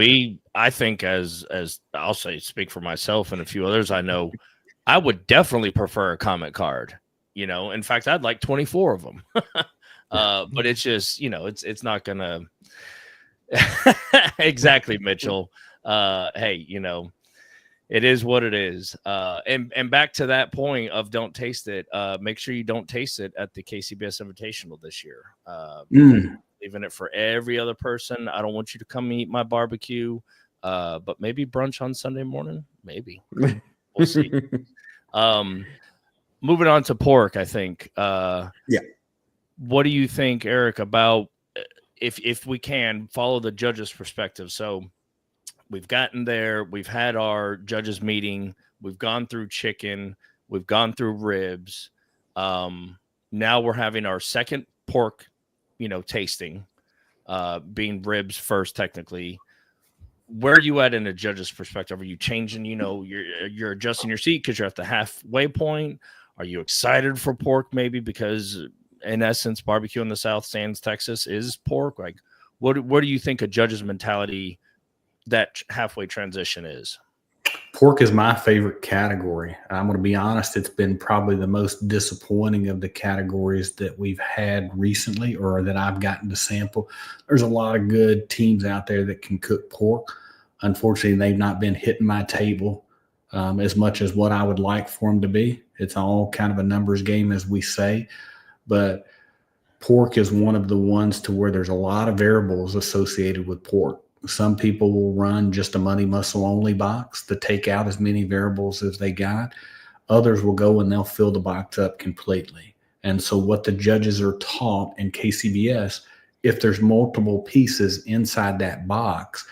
I think as I'll say, speak for myself and a few others I know, I would definitely prefer a comment card. You know, in fact, I'd like 24 of them. But it's just, you know, it's not gonna exactly, Mitchell. Hey, you know, it is what it is. And back to that point of don't taste it. Make sure you don't taste it at the KCBS Invitational this year. Leaving it for every other person. I don't want you to come eat my barbecue, but maybe brunch on Sunday morning. Maybe we'll see. Moving on to pork, I think. Yeah. What do you think, Eric, about if we can follow the judges' perspective? So we've gotten there. We've had our judges meeting. We've gone through chicken. We've gone through ribs. Now we're having our second pork, you know, tasting, being ribs first, technically. Where are you at in a judge's perspective? Are you changing, you know, you're adjusting your seat because you're at the halfway point? Are you excited for pork maybe because in essence, barbecue in the South Sands, Texas is pork? Like, what do you think a judge's mentality that halfway transition is? Pork is my favorite category. I'm going to be honest. It's been probably the most disappointing of the categories that we've had recently, or that I've gotten to sample. There's a lot of good teams out there that can cook pork. Unfortunately, they've not been hitting my table as much as what I would like for them to be. It's all kind of a numbers game, as we say, but pork is one of the ones to where there's a lot of variables associated with pork. Some people will run just a money muscle only box to take out as many variables as they got. Others will go and they'll fill the box up completely. And so what the judges are taught in KCBS, if there's multiple pieces inside that box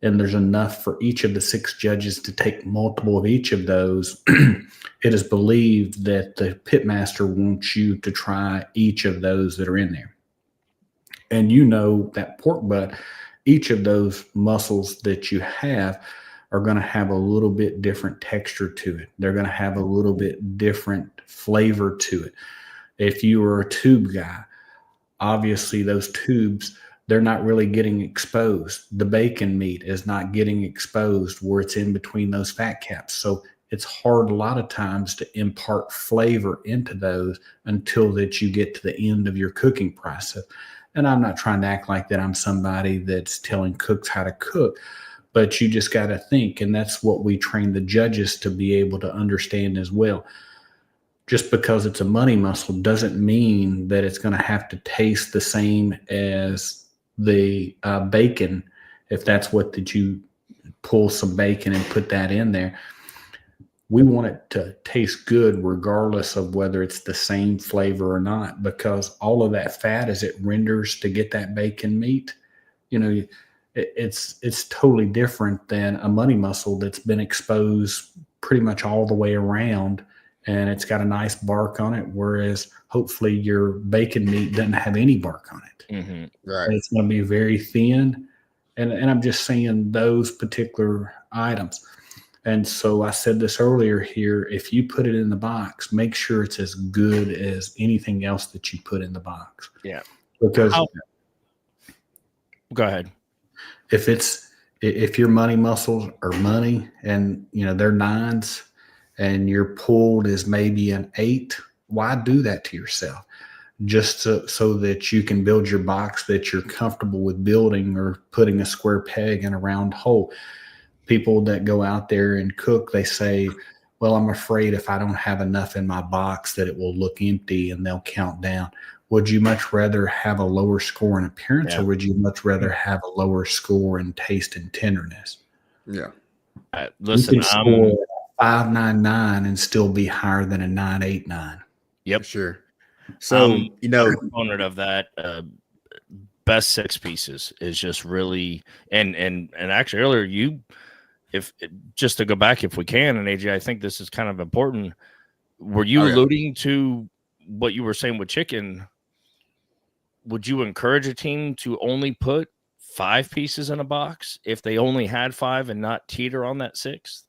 and there's enough for each of the 6 judges to take multiple of each of those, it is believed that the pitmaster wants you to try each of those that are in there. And you know that pork butt, each of those muscles that you have are going to have a little bit different texture to it. They're going to have a little bit different flavor to it. If you are a tube guy, obviously those tubes, they're not really getting exposed. The bacon meat is not getting exposed where it's in between those fat caps. So it's hard a lot of times to impart flavor into those until that you get to the end of your cooking process. And I'm not trying to act like that I'm somebody that's telling cooks how to cook, but you just got to think. And that's what we train the judges to be able to understand as well. Just because it's a money muscle doesn't mean that it's going to have to taste the same as the bacon. If that's what that you pull some bacon and put that in there, we want it to taste good regardless of whether it's the same flavor or not, because all of that fat as it renders to get that bacon meat, it's totally different than a money muscle that's been exposed pretty much all the way around, and it's got a nice bark on it, whereas hopefully your bacon meat doesn't have any bark on it. Mm-hmm. Right. And it's going to be very thin. And I'm just saying those particular items. And so I said this earlier here, if you put it in the box, make sure it's as good as anything else that you put in the box. Yeah. Because go ahead. If your money muscles are money and they're 9s and your pulled is maybe an 8, why do that to yourself? Just so that you can build your box that you're comfortable with building, or putting a square peg in a round hole. People that go out there and cook, they say, well, I'm afraid if I don't have enough in my box that it will look empty and they'll count down. Would you much rather have a lower score in appearance, or would you much rather have a lower score in taste and tenderness? Yeah. Listen, you can score 5.99 and still be higher than a 9.89. Yep. Sure. So, a proponent of that. Best 6 pieces is just really, and actually earlier if just to go back, if we can, and AJ, I think this is kind of important. Were you alluding to what you were saying with chicken? Would you encourage a team to only put 5 pieces in a box if they only had 5 and not teeter on that 6th?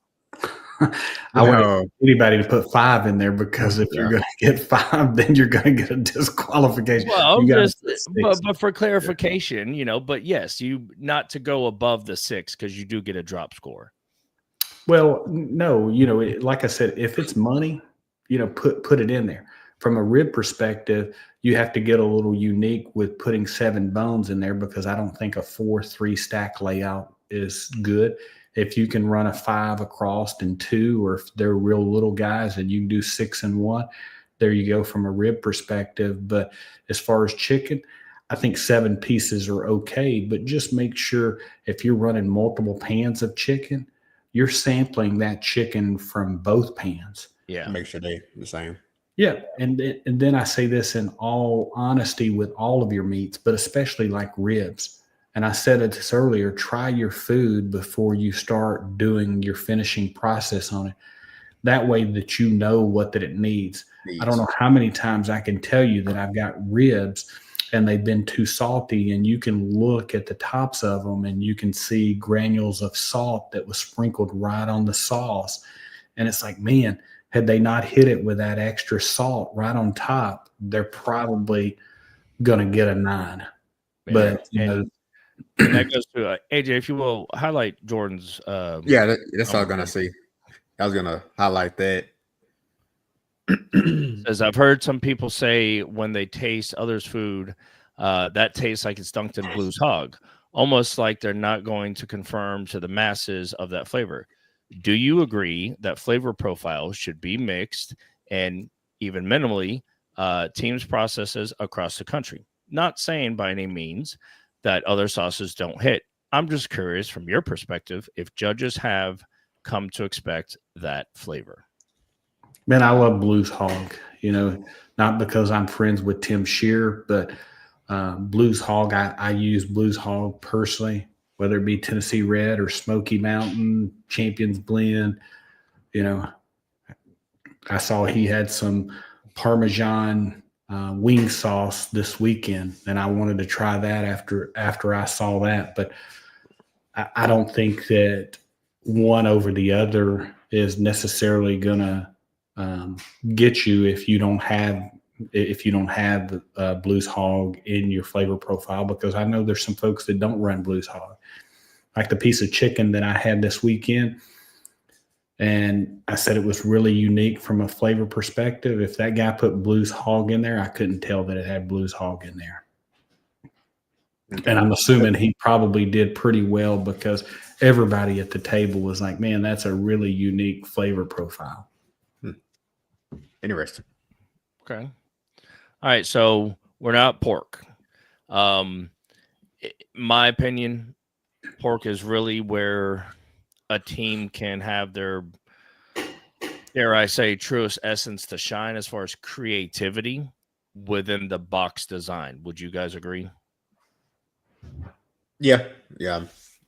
I want anybody to put 5 in there, because if you're going to get 5, then you're going to get a disqualification. Well, but for clarification, but yes, you not to go above the 6, because you do get a drop score. Well, no, like I said, if it's money, put it in there. From a rib perspective, you have to get a little unique with putting 7 bones in there, because I don't think a 4-3 stack layout is good. If you can run a 5 across and 2, or if they're real little guys and you can do 6 and 1, there you go from a rib perspective. But as far as chicken, I think 7 pieces are okay, but just make sure if you're running multiple pans of chicken, you're sampling that chicken from both pans. Yeah. Make sure they're the same. Yeah. And then I say this in all honesty with all of your meats, but especially like ribs. And I said this earlier, try your food before you start doing your finishing process on it. That way that you know what that it needs. I don't know how many times I can tell you that I've got ribs and they've been too salty, and you can look at the tops of them and you can see granules of salt that was sprinkled right on the sauce. And it's like, man, had they not hit it with that extra salt right on top, they're probably going to get a 9. But, and that goes to AJ, if you will, highlight Jordan's. That's what I was gonna see. I was gonna highlight that. As I've heard some people say, when they taste others' food, that tastes like it's dunked in Blues Hog, almost like they're not going to confirm to the masses of that flavor. Do you agree that flavor profiles should be mixed and even minimally teams processes across the country? Not saying by any means that other sauces don't hit. I'm just curious from your perspective if judges have come to expect that flavor. Man, I love Blues Hog, not because I'm friends with Tim Shear, but Blues Hog, I use Blues Hog personally, whether it be Tennessee Red or Smoky Mountain, Champions Blend. I saw he had some Parmesan wing sauce this weekend, and I wanted to try that after I saw that. But I don't think that one over the other is necessarily gonna get you if you don't have Blues Hog in your flavor profile, because I know there's some folks that don't run Blues Hog. Like the piece of chicken that I had this weekend, And I said it was really unique from a flavor perspective. If that guy put Blues Hog in there, I couldn't tell that it had Blues Hog in there. Okay. And I'm assuming he probably did pretty well because everybody at the table was like, man, that's a really unique flavor profile. Interesting. Okay. All right. So we're not pork. My opinion, pork is really where a team can have their, dare I say, truest essence to shine as far as creativity within the box design. Would you guys agree? Yeah.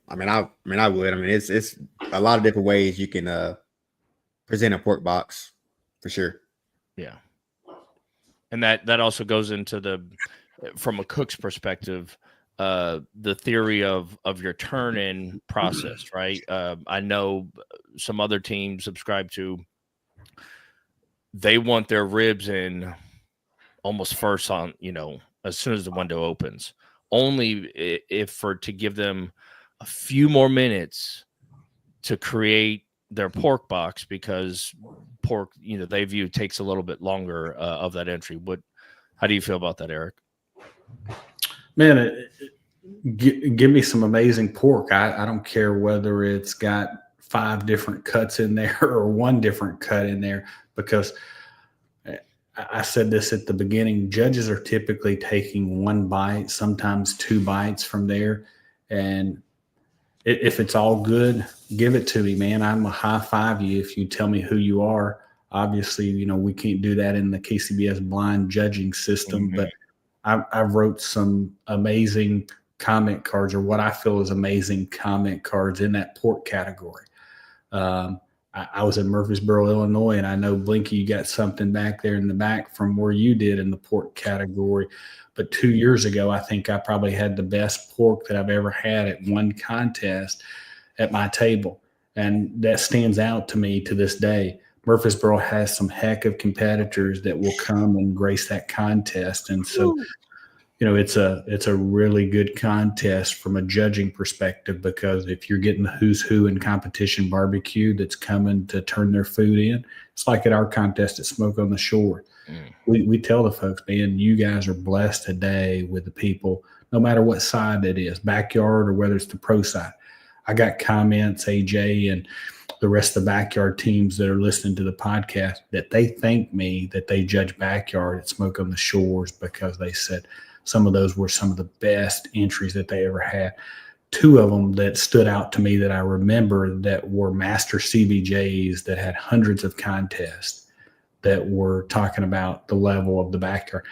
I mean, I would. I mean, it's a lot of different ways you can present a pork box for sure. Yeah. And that also goes into from a cook's perspective, the theory of your turn-in process, right? I know some other teams subscribe to, they want their ribs in almost first on, as soon as the window opens, only to give them a few more minutes to create their pork box, because pork, they view takes a little bit longer of that entry. How do you feel about that, Eric? Man, give me some amazing pork. I don't care whether it's got 5 different cuts in there or 1 different cut in there, because I said this at the beginning, judges are typically taking 1 bite, sometimes 2 bites from there. And if it's all good, give it to me, man. I'm a high five you if you tell me who you are. Obviously, we can't do that in the KCBS blind judging system, but I wrote some amazing comment cards, or what I feel is amazing comment cards in that pork category. I was in Murfreesboro, Illinois, and I know, Blinky, you got something back there in the back from where you did in the pork category. But 2 years ago, I think I probably had the best pork that I've ever had at one contest at my table. And that stands out to me to this day. Murfreesboro has some heck of competitors that will come and grace that contest. And so, it's a really good contest from a judging perspective, because if you're getting the who's who in competition barbecue that's coming to turn their food in, it's like at our contest at Smoke on the Shore. We tell the folks, man, you guys are blessed today with the people, no matter what side it is, backyard or whether it's the pro side. I got comments, AJ and the rest of the backyard teams that are listening to the podcast, that they thank me that they judge backyard at Smoke on the Shores, because they said some of those were some of the best entries that they ever had. 2 of them that stood out to me that I remember that were master CBJs that had hundreds of contests that were talking about the level of the backyard.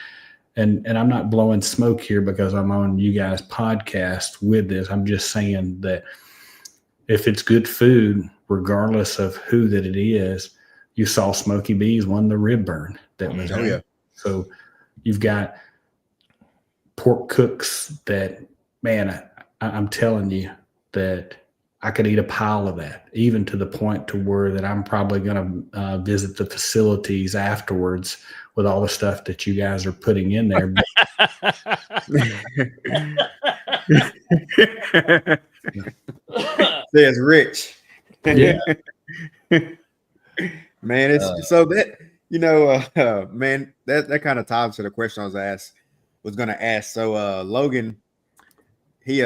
And I'm not blowing smoke here because I'm on you guys' podcast with this. I'm just saying that if it's good food, regardless of who that it is, you saw Smoky Bees won the rib burn that was Oh, yeah. So you've got pork cooks that, man, I'm telling you that I could eat a pile of that, even to the point to where that I'm probably going to visit the facilities afterwards with all the stuff that you guys are putting in there. Says Rich. Yeah. Man, it's so that man, that kind of ties to the question I was gonna ask. So Logan, he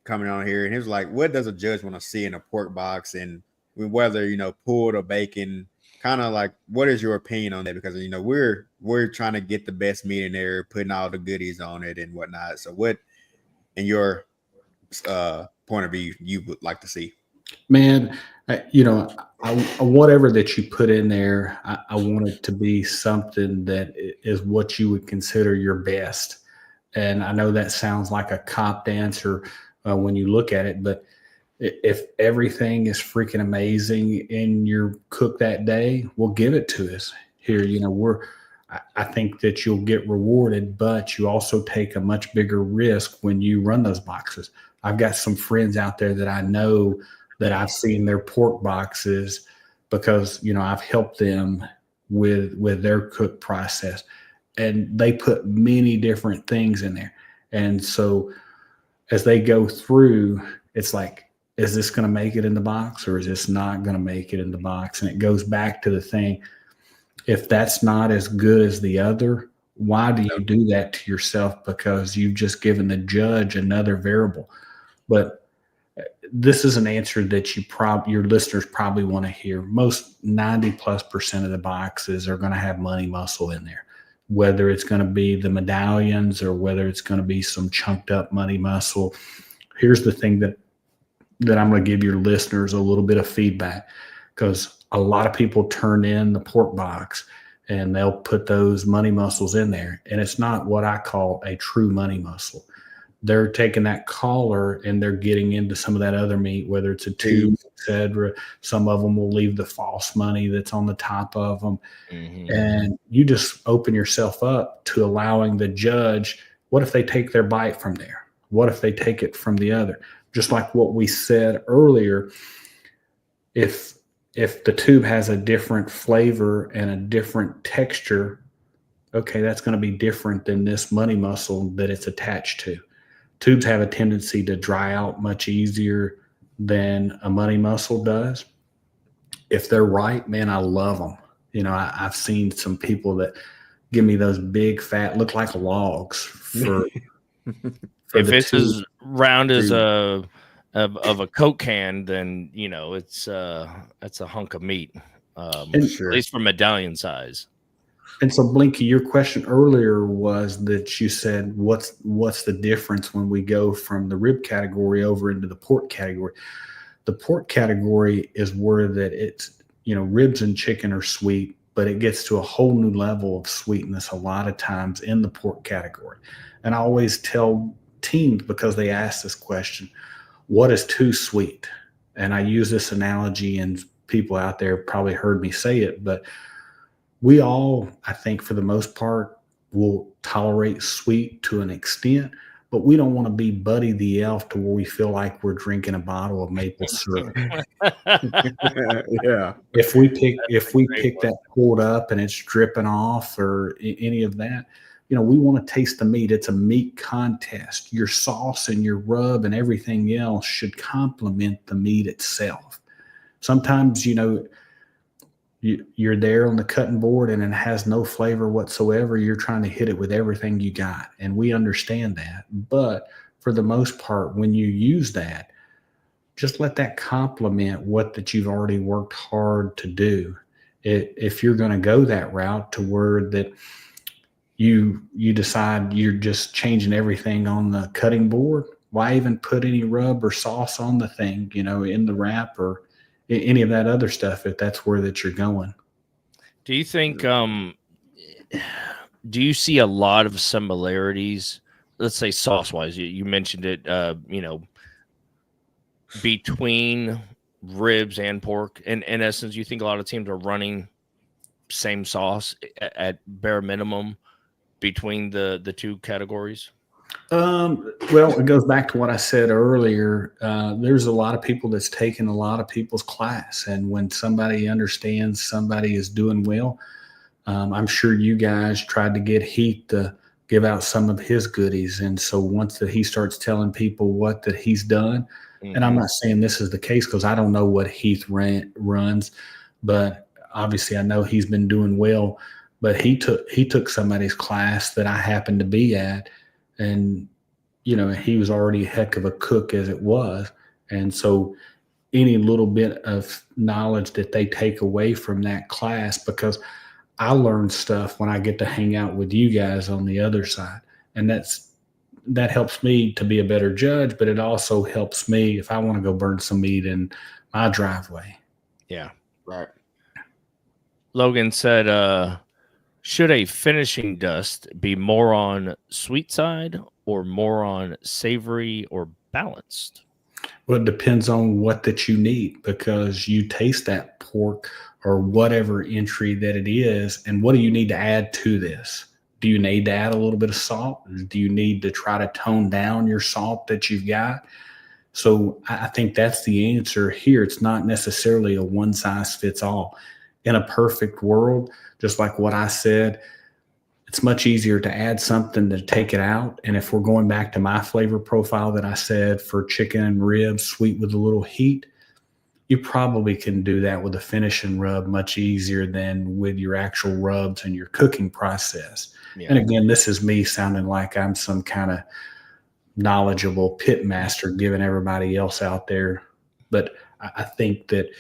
coming on here, and he was like, what does a judge want to see in a pork box, and whether pulled or bacon, kind of like, what is your opinion on that? Because we're trying to get the best meat in there, putting all the goodies on it and whatnot. So what, in your point of view, you would like to see? Man, whatever that you put in there, I want it to be something that is what you would consider your best. And I know that sounds like a copped answer when you look at it, but if everything is freaking amazing in your cook that day, well, give it to us here. I think that you'll get rewarded, but you also take a much bigger risk when you run those boxes. I've got some friends out there that I know that I've seen their pork boxes because, I've helped them with their cook process, and they put many different things in there. And so as they go through, it's like, is this going to make it in the box or is this not going to make it in the box? And it goes back to the thing, if that's not as good as the other, why do you do that to yourself? Because you've just given the judge another variable. But this is an answer that your listeners probably want to hear. Most 90+% of the boxes are going to have money muscle in there, whether it's going to be the medallions or whether it's going to be some chunked up money muscle. Here's the thing that I'm going to give your listeners a little bit of feedback, because a lot of people turn in the pork box and they'll put those money muscles in there. And it's not what I call a true money muscle. They're taking that collar and they're getting into some of that other meat, whether it's a tube, etc. Some of them will leave the false money that's on the top of them. Mm-hmm. And you just open yourself up to allowing the judge, what if they take their bite from there? What if they take it from the other? Just like what we said earlier, if the tube has a different flavor and a different texture, okay, that's going to be different than this money muscle that it's attached to. Tubes have a tendency to dry out much easier than a money muscle does. If they're right, man, I love them. You know, I've seen some people that give me those big fat, look like logs for if it's as round as of a Coke can, then you know it's that's a hunk of meat, at least for medallion size. And so, Blinky, your question earlier was that you said, what's the difference when we go from the rib category over into the pork category? The pork category is where that it's, you know, ribs and chicken are sweet, but it gets to a whole new level of sweetness a lot of times in the pork category. And I always tell teams, because they ask this question, what is too sweet? And I use this analogy, and people out there probably heard me say it, but we all, I think for the most part, will tolerate sweet to an extent, but we don't want to be Buddy the Elf to where we feel like we're drinking a bottle of maple syrup. Yeah. If we pick that pulled up and it's dripping off or any of that, you know, we want to taste the meat. It's a meat contest. Your sauce and your rub and everything else should complement the meat itself. Sometimes, you know, you're there on the cutting board and it has no flavor whatsoever. You're trying to hit it with everything you got. And we understand that. But for the most part, when you use that, just let that complement what that you've already worked hard to do. If you're going to go that route to where that you decide you're just changing everything on the cutting board, why even put any rub or sauce on the thing, you know, in the wrap or any of that other stuff, if that's where that you're going? Do you think, do you see a lot of similarities, let's say sauce wise, you mentioned it, you know, between ribs and pork? In essence, you think a lot of teams are running same sauce at bare minimum between the two categories? Well, it goes back to what I said earlier. There's a lot of people that's taken a lot of people's class, and when somebody understands somebody is doing well, I'm sure you guys tried to get Heath to give out some of his goodies. And so once that he starts telling people what that he's done, and I'm not saying this is the case because I don't know what Heath runs, but obviously I know he's been doing well. But he took somebody's class that I happened to be at, and you know, he was already a heck of a cook as it was. And so any little bit of knowledge that they take away from that class, because I learn stuff when I get to hang out with you guys on the other side, and that helps me to be a better judge, but it also helps me if I want to go burn some meat in my driveway. Yeah, right. Logan said, should a finishing dust be more on sweet side or more on savory or balanced? Well, it depends on what that you need, because you taste that pork or whatever entry that it is, and what do you need to add to this? Do you need to add a little bit of salt? Do you need to try to tone down your salt that you've got? So I think that's the answer here. It's not necessarily a one size fits all. In a perfect world, just like what I said, it's much easier to add something to take it out. And if we're going back to my flavor profile that I said for chicken and ribs, sweet with a little heat, you probably can do that with a finishing rub much easier than with your actual rubs and your cooking process. Yeah. And again, this is me sounding like I'm some kind of knowledgeable pit master giving everybody else out there. But I think that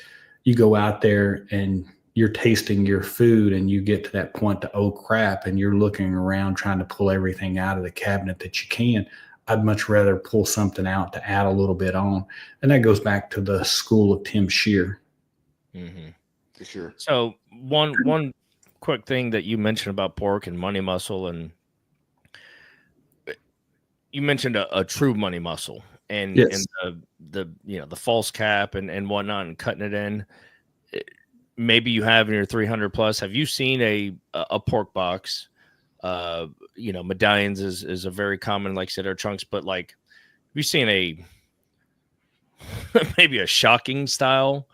you go out there and you're tasting your food and you get to that point to, oh crap, and you're looking around trying to pull everything out of the cabinet that you can. I'd much rather pull something out to add a little bit on. And that goes back to the school of Tim Shear. Mm-hmm. For sure. So one quick thing that you mentioned about pork and money muscle, and you mentioned a true money muscle and, yes. and the false cap and whatnot and cutting it in. Maybe you have in your 300 plus. Have you seen a pork box? Medallions is a very common, like I said, our chunks, but like, have you seen maybe a shocking style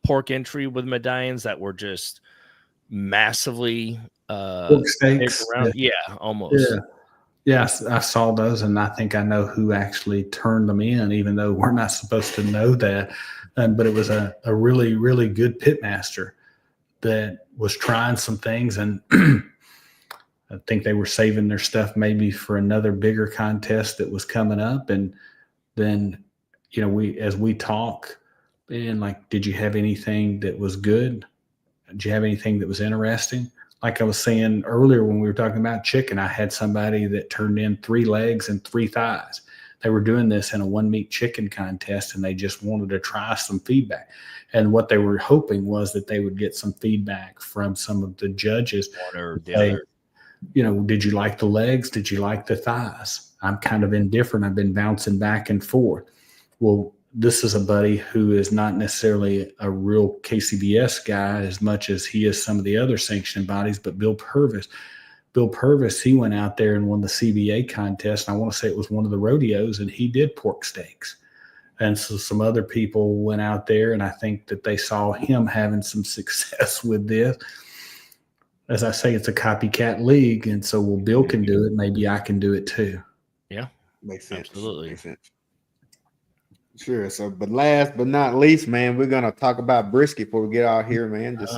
pork entry with medallions that were just massively pork steaks? Yeah, almost. Yeah, I saw those, and I think I know who actually turned them in, even though we're not supposed to know that. But it was a really, really good pitmaster that was trying some things, and I think they were saving their stuff maybe for another bigger contest that was coming up. And then, as we talk, and like, did you have anything that was good? Did you have anything that was interesting? Like I was saying earlier when we were talking about chicken, I had somebody that turned in 3 legs and 3 thighs. They were doing this in a 1-meat chicken contest, and they just wanted to try some feedback. And what they were hoping was that they would get some feedback from some of the judges. Did you like the legs? Did you like the thighs? I'm kind of indifferent. I've been bouncing back and forth. Well, this is a buddy who is not necessarily a real KCBS guy as much as he is some of the other sanctioning bodies, but Bill Purvis, he went out there and won the CBA contest. And I want to say it was one of the rodeos, and he did pork steaks. And so some other people went out there, and I think that they saw him having some success with this. As I say, it's a copycat league. And so, well, Bill can do it. Maybe I can do it too. Yeah. Makes sense. Absolutely. Makes sense. Sure. So, but last but not least, man, we're gonna talk about brisket before we get out here, man. Just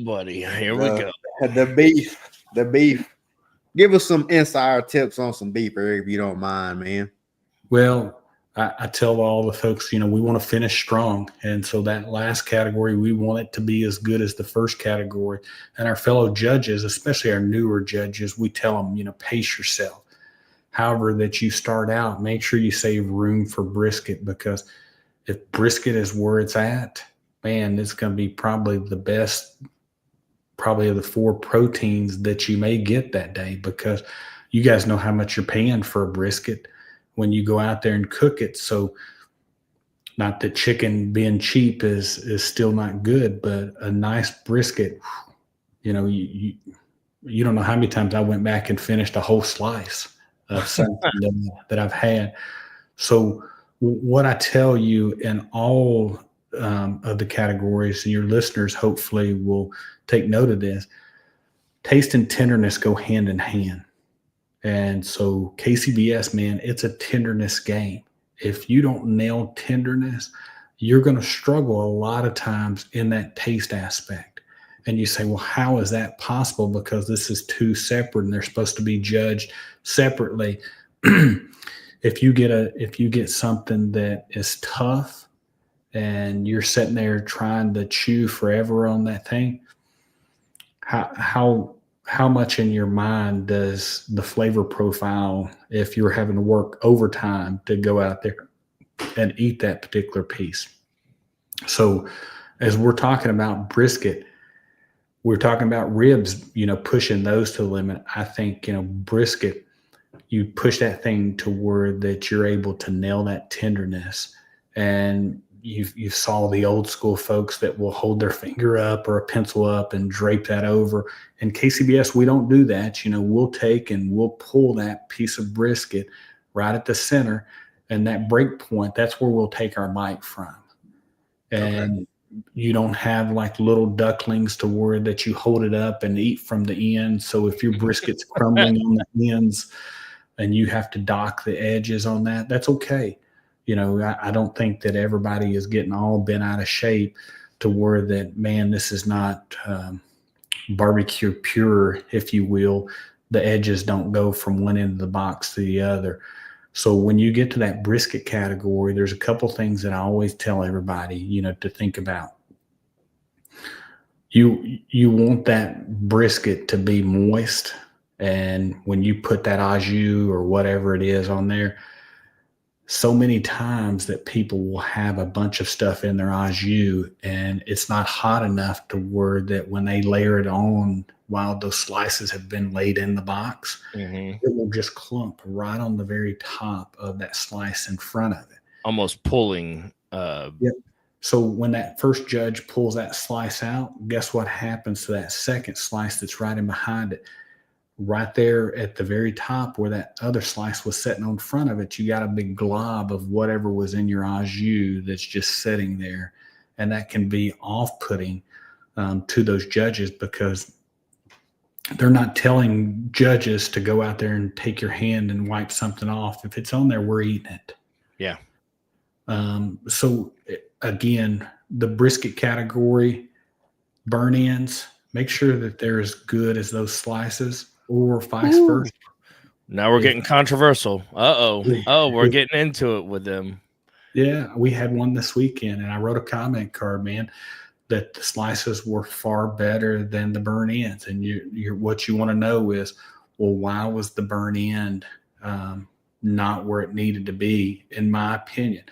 buddy, here we go. The beef. Give us some insider tips on some beef, Eric, if you don't mind, man. Well, I tell all the folks, we want to finish strong, and so that last category, we want it to be as good as the first category. And our fellow judges, especially our newer judges, we tell them, pace yourself. However that you start out, make sure you save room for brisket, because if brisket is where it's at, man, it's going to be probably the best, probably of the 4 proteins that you may get that day, because you guys know how much you're paying for a brisket when you go out there and cook it. So not that chicken being cheap is still not good, but a nice brisket, you don't know how many times I went back and finished a whole slice of something that I've had. So what I tell you in all of the categories, and your listeners hopefully will take note of this, taste and tenderness go hand in hand. And so KCBS, man, it's a tenderness game. If you don't nail tenderness, you're going to struggle a lot of times in that taste aspect. And you say, well, how is that possible? Because this is 2 separate and they're supposed to be judged separately. If you get something that is tough and you're sitting there trying to chew forever on that thing, how much in your mind does the flavor profile, if you're having to work overtime to go out there and eat that particular piece? So as we're talking about brisket, we're talking about ribs, pushing those to the limit. I think, brisket, you push that thing to where that you're able to nail that tenderness. And you saw the old school folks that will hold their finger up or a pencil up and drape that over. In KCBS, we don't do that. We'll take and we'll pull that piece of brisket right at the center, and that break point, that's where we'll take our bite from. And You don't have like little ducklings to where that you hold it up and eat from the end. So if your brisket's crumbling on the ends and you have to dock the edges on that, that's okay. I don't think that everybody is getting all bent out of shape to where that, man, this is not barbecue pure, if you will. The edges don't go from one end of the box to the other. So when you get to that brisket category, there's a couple things that I always tell everybody, to think about. You want that brisket to be moist, and when you put that au jus or whatever it is on there, so many times that people will have a bunch of stuff in their au jus and it's not hot enough to where that when they layer it on while those slices have been laid in the box, it will just clump right on the very top of that slice in front of it. Almost pulling. Yep. So when that first judge pulls that slice out, guess what happens to that second slice that's right in behind it? Right there at the very top where that other slice was sitting on front of it, you got a big glob of whatever was in your au jus that's just sitting there. And that can be off-putting to those judges, because they're not telling judges to go out there and take your hand and wipe something off. If it's on there, we're eating it. Yeah. So again, the brisket category, burn ends, make sure that they're as good as those slices, or vice versa. Now we're getting controversial. We're getting into it with them. Yeah, we had one this weekend, and I wrote a comment card, man, that the slices were far better than the burn ends. And you're what you want to know is, well, why was the burn end not where it needed to be, in my opinion?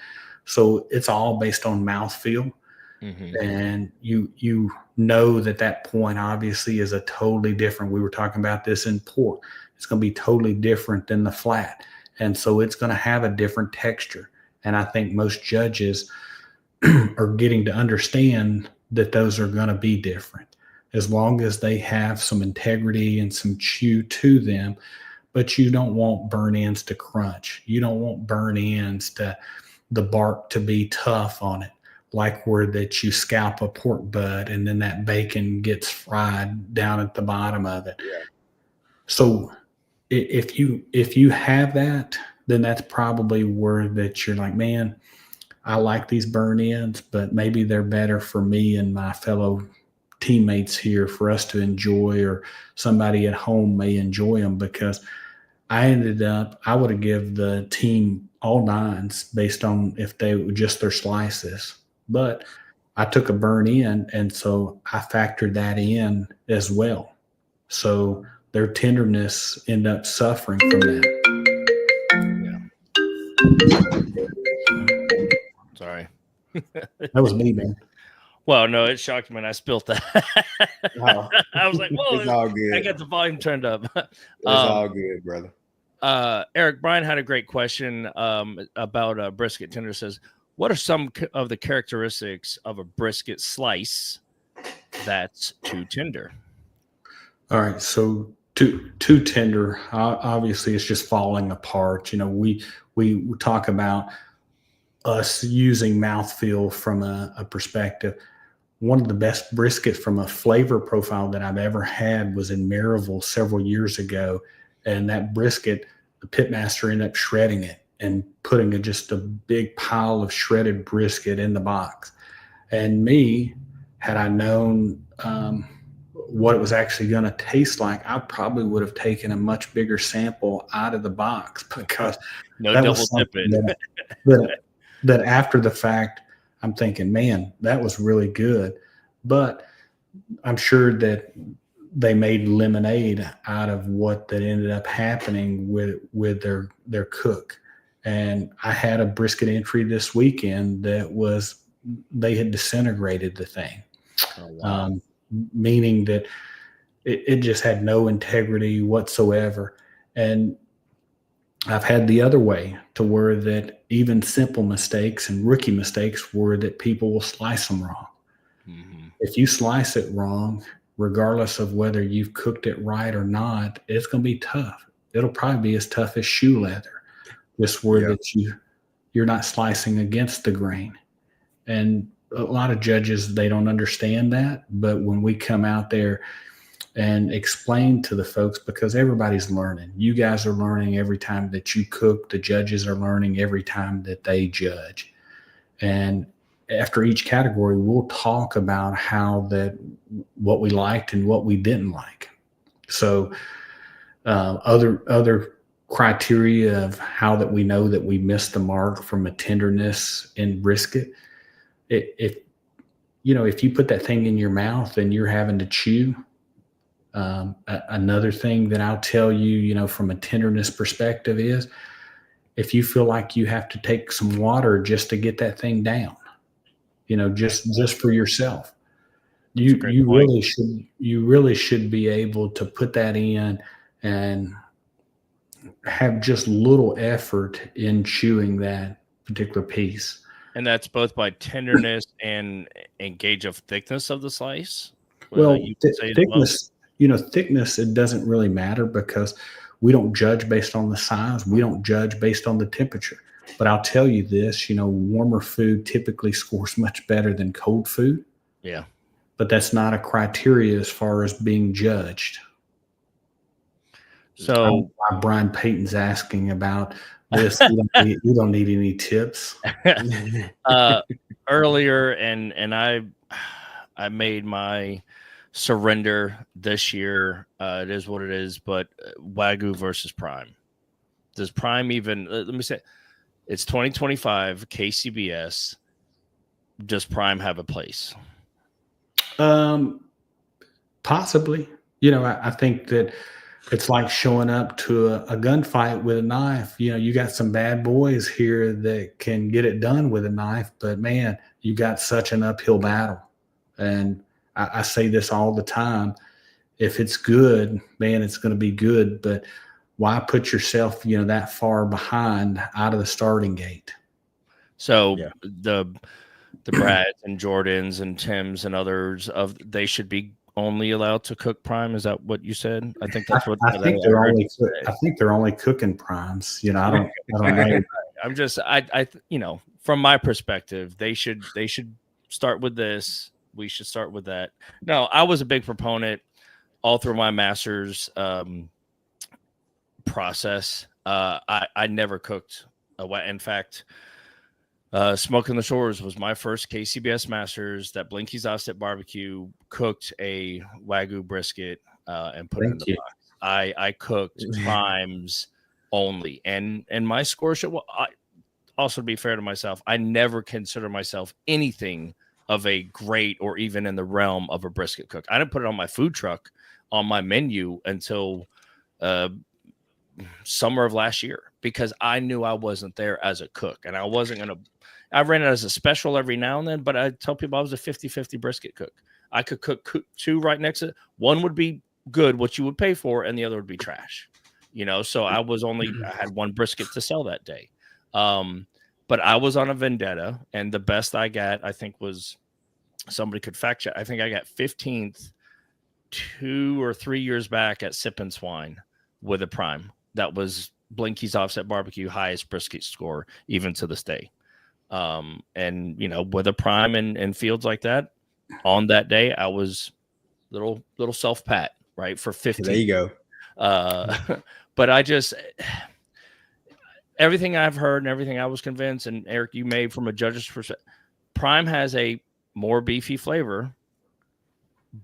So it's all based on mouthfeel. And you know that point obviously is a totally different. We were talking about this in pork. It's going to be totally different than the flat. And so it's going to have a different texture. And I think most judges are getting to understand that those are going to be different, as long as they have some integrity and some chew to them. But you don't want burn ends to crunch. You don't want burn ends to the bark to be tough on it, like where that you scalp a pork butt and then that bacon gets fried down at the bottom of it. Yeah. So if you have that, then that's probably where that you're like, man, I like these burn ends, but maybe they're better for me and my fellow teammates here for us to enjoy, or somebody at home may enjoy them. Because I would have given the team all 9s based on if they were just their slices. But I took a burn end, and so I factored that in as well. So their tenderness ended up suffering from that. Yeah. Sorry. That was me, man. Well, no, it shocked me when I spilt that. Oh. I was like, whoa, it's all good. I got the volume turned up. It's all good, brother. Eric, Brian had a great question about a brisket tender. Says, what are some of the characteristics of a brisket slice that's too tender? All right, so too tender, obviously it's just falling apart. We talk about us using mouthfeel from a perspective. One of the best brisket from a flavor profile that I've ever had was in Maryville several years ago. And that brisket, the pitmaster ended up shredding it and putting just a big pile of shredded brisket in the box. And me, had I known what it was actually going to taste like, I probably would have taken a much bigger sample out of the box, because no double dipping. That after the fact, I'm thinking, man, that was really good. But I'm sure that they made lemonade out of what that ended up happening with their cook. And I had a brisket entry this weekend that was, they had disintegrated the thing. Oh, wow. Meaning that it just had no integrity whatsoever. And I've had the other way, to where that even simple mistakes and rookie mistakes were that people will slice them wrong. If you slice it wrong, regardless of whether you've cooked it right or not, it's going to be tough. It'll probably be as tough as shoe leather, just where that you're not slicing against the grain. And a lot of judges, they don't understand that. But when we come out there and explain to the folks, because everybody's learning. You guys are learning every time that you cook. The judges are learning every time that they judge. And after each category, we'll talk about what we liked and what we didn't like. So other criteria of how that we know that we missed the mark from a tenderness in brisket. If you put that thing in your mouth and you're having to chew, another thing that I'll tell you, from a tenderness perspective is if you feel like you have to take some water just to get that thing down, just for yourself, you really should be able to put that in and have just little effort in chewing that particular piece. And that's both by tenderness and gauge of thickness of the slice. Well, thickness, thickness, it doesn't really matter because we don't judge based on the size. We don't judge based on the temperature. But I'll tell you this, warmer food typically scores much better than cold food. Yeah. But that's not a criteria as far as being judged. So Brian Payton's asking about this. You don't need any tips. Earlier, and I made my surrender this year. It is what it is, but Wagyu versus Prime. Does Prime even, let me say, it's 2025 KCBS. Does Prime have a place? Possibly. I think that it's like showing up to a gunfight with a knife. You got some bad boys here that can get it done with a knife, but man, you got such an uphill battle. And I say this all the time. If it's good, man, it's going to be good. But why put yourself, that far behind out of the starting gate? So the Brads and Jordans and Tims and others they should be only allowed to cook Prime. Is that what you said? I think that's what I think they're only cooking Primes. I don't know. I'm just from my perspective, they should start with this. We should start with that. No, I was a big proponent all through my master's process. I never cooked in fact, Smoking the Shores was my first KCBS Masters that Blinky's Offset Barbecue cooked a Wagyu brisket and put it in the box. I cooked primes only, and my score should. Well, also to be fair to myself, I never consider myself anything of a great or even in the realm of a brisket cook. I didn't put it on my food truck on my menu until summer of last year because I knew I wasn't there as a cook, and I wasn't going to. I ran it as a special every now and then, but I tell people I was a 50-50 brisket cook. I could cook two right next to it. One would be good, what you would pay for, and the other would be trash. So I had one brisket to sell that day. But I was on a vendetta, and the best I got, I think, was somebody could fact check. I think I got 15th 2 or 3 years back at Sip and Swine with a Prime. That was Blinky's Offset Barbecue highest brisket score, even to this day. And with a Prime and fields like that, on that day, I was little self pat, right, for 15. There you go. But I just everything I've heard and everything I was convinced, and Eric, you made from a judge's perspective, Prime has a more beefy flavor,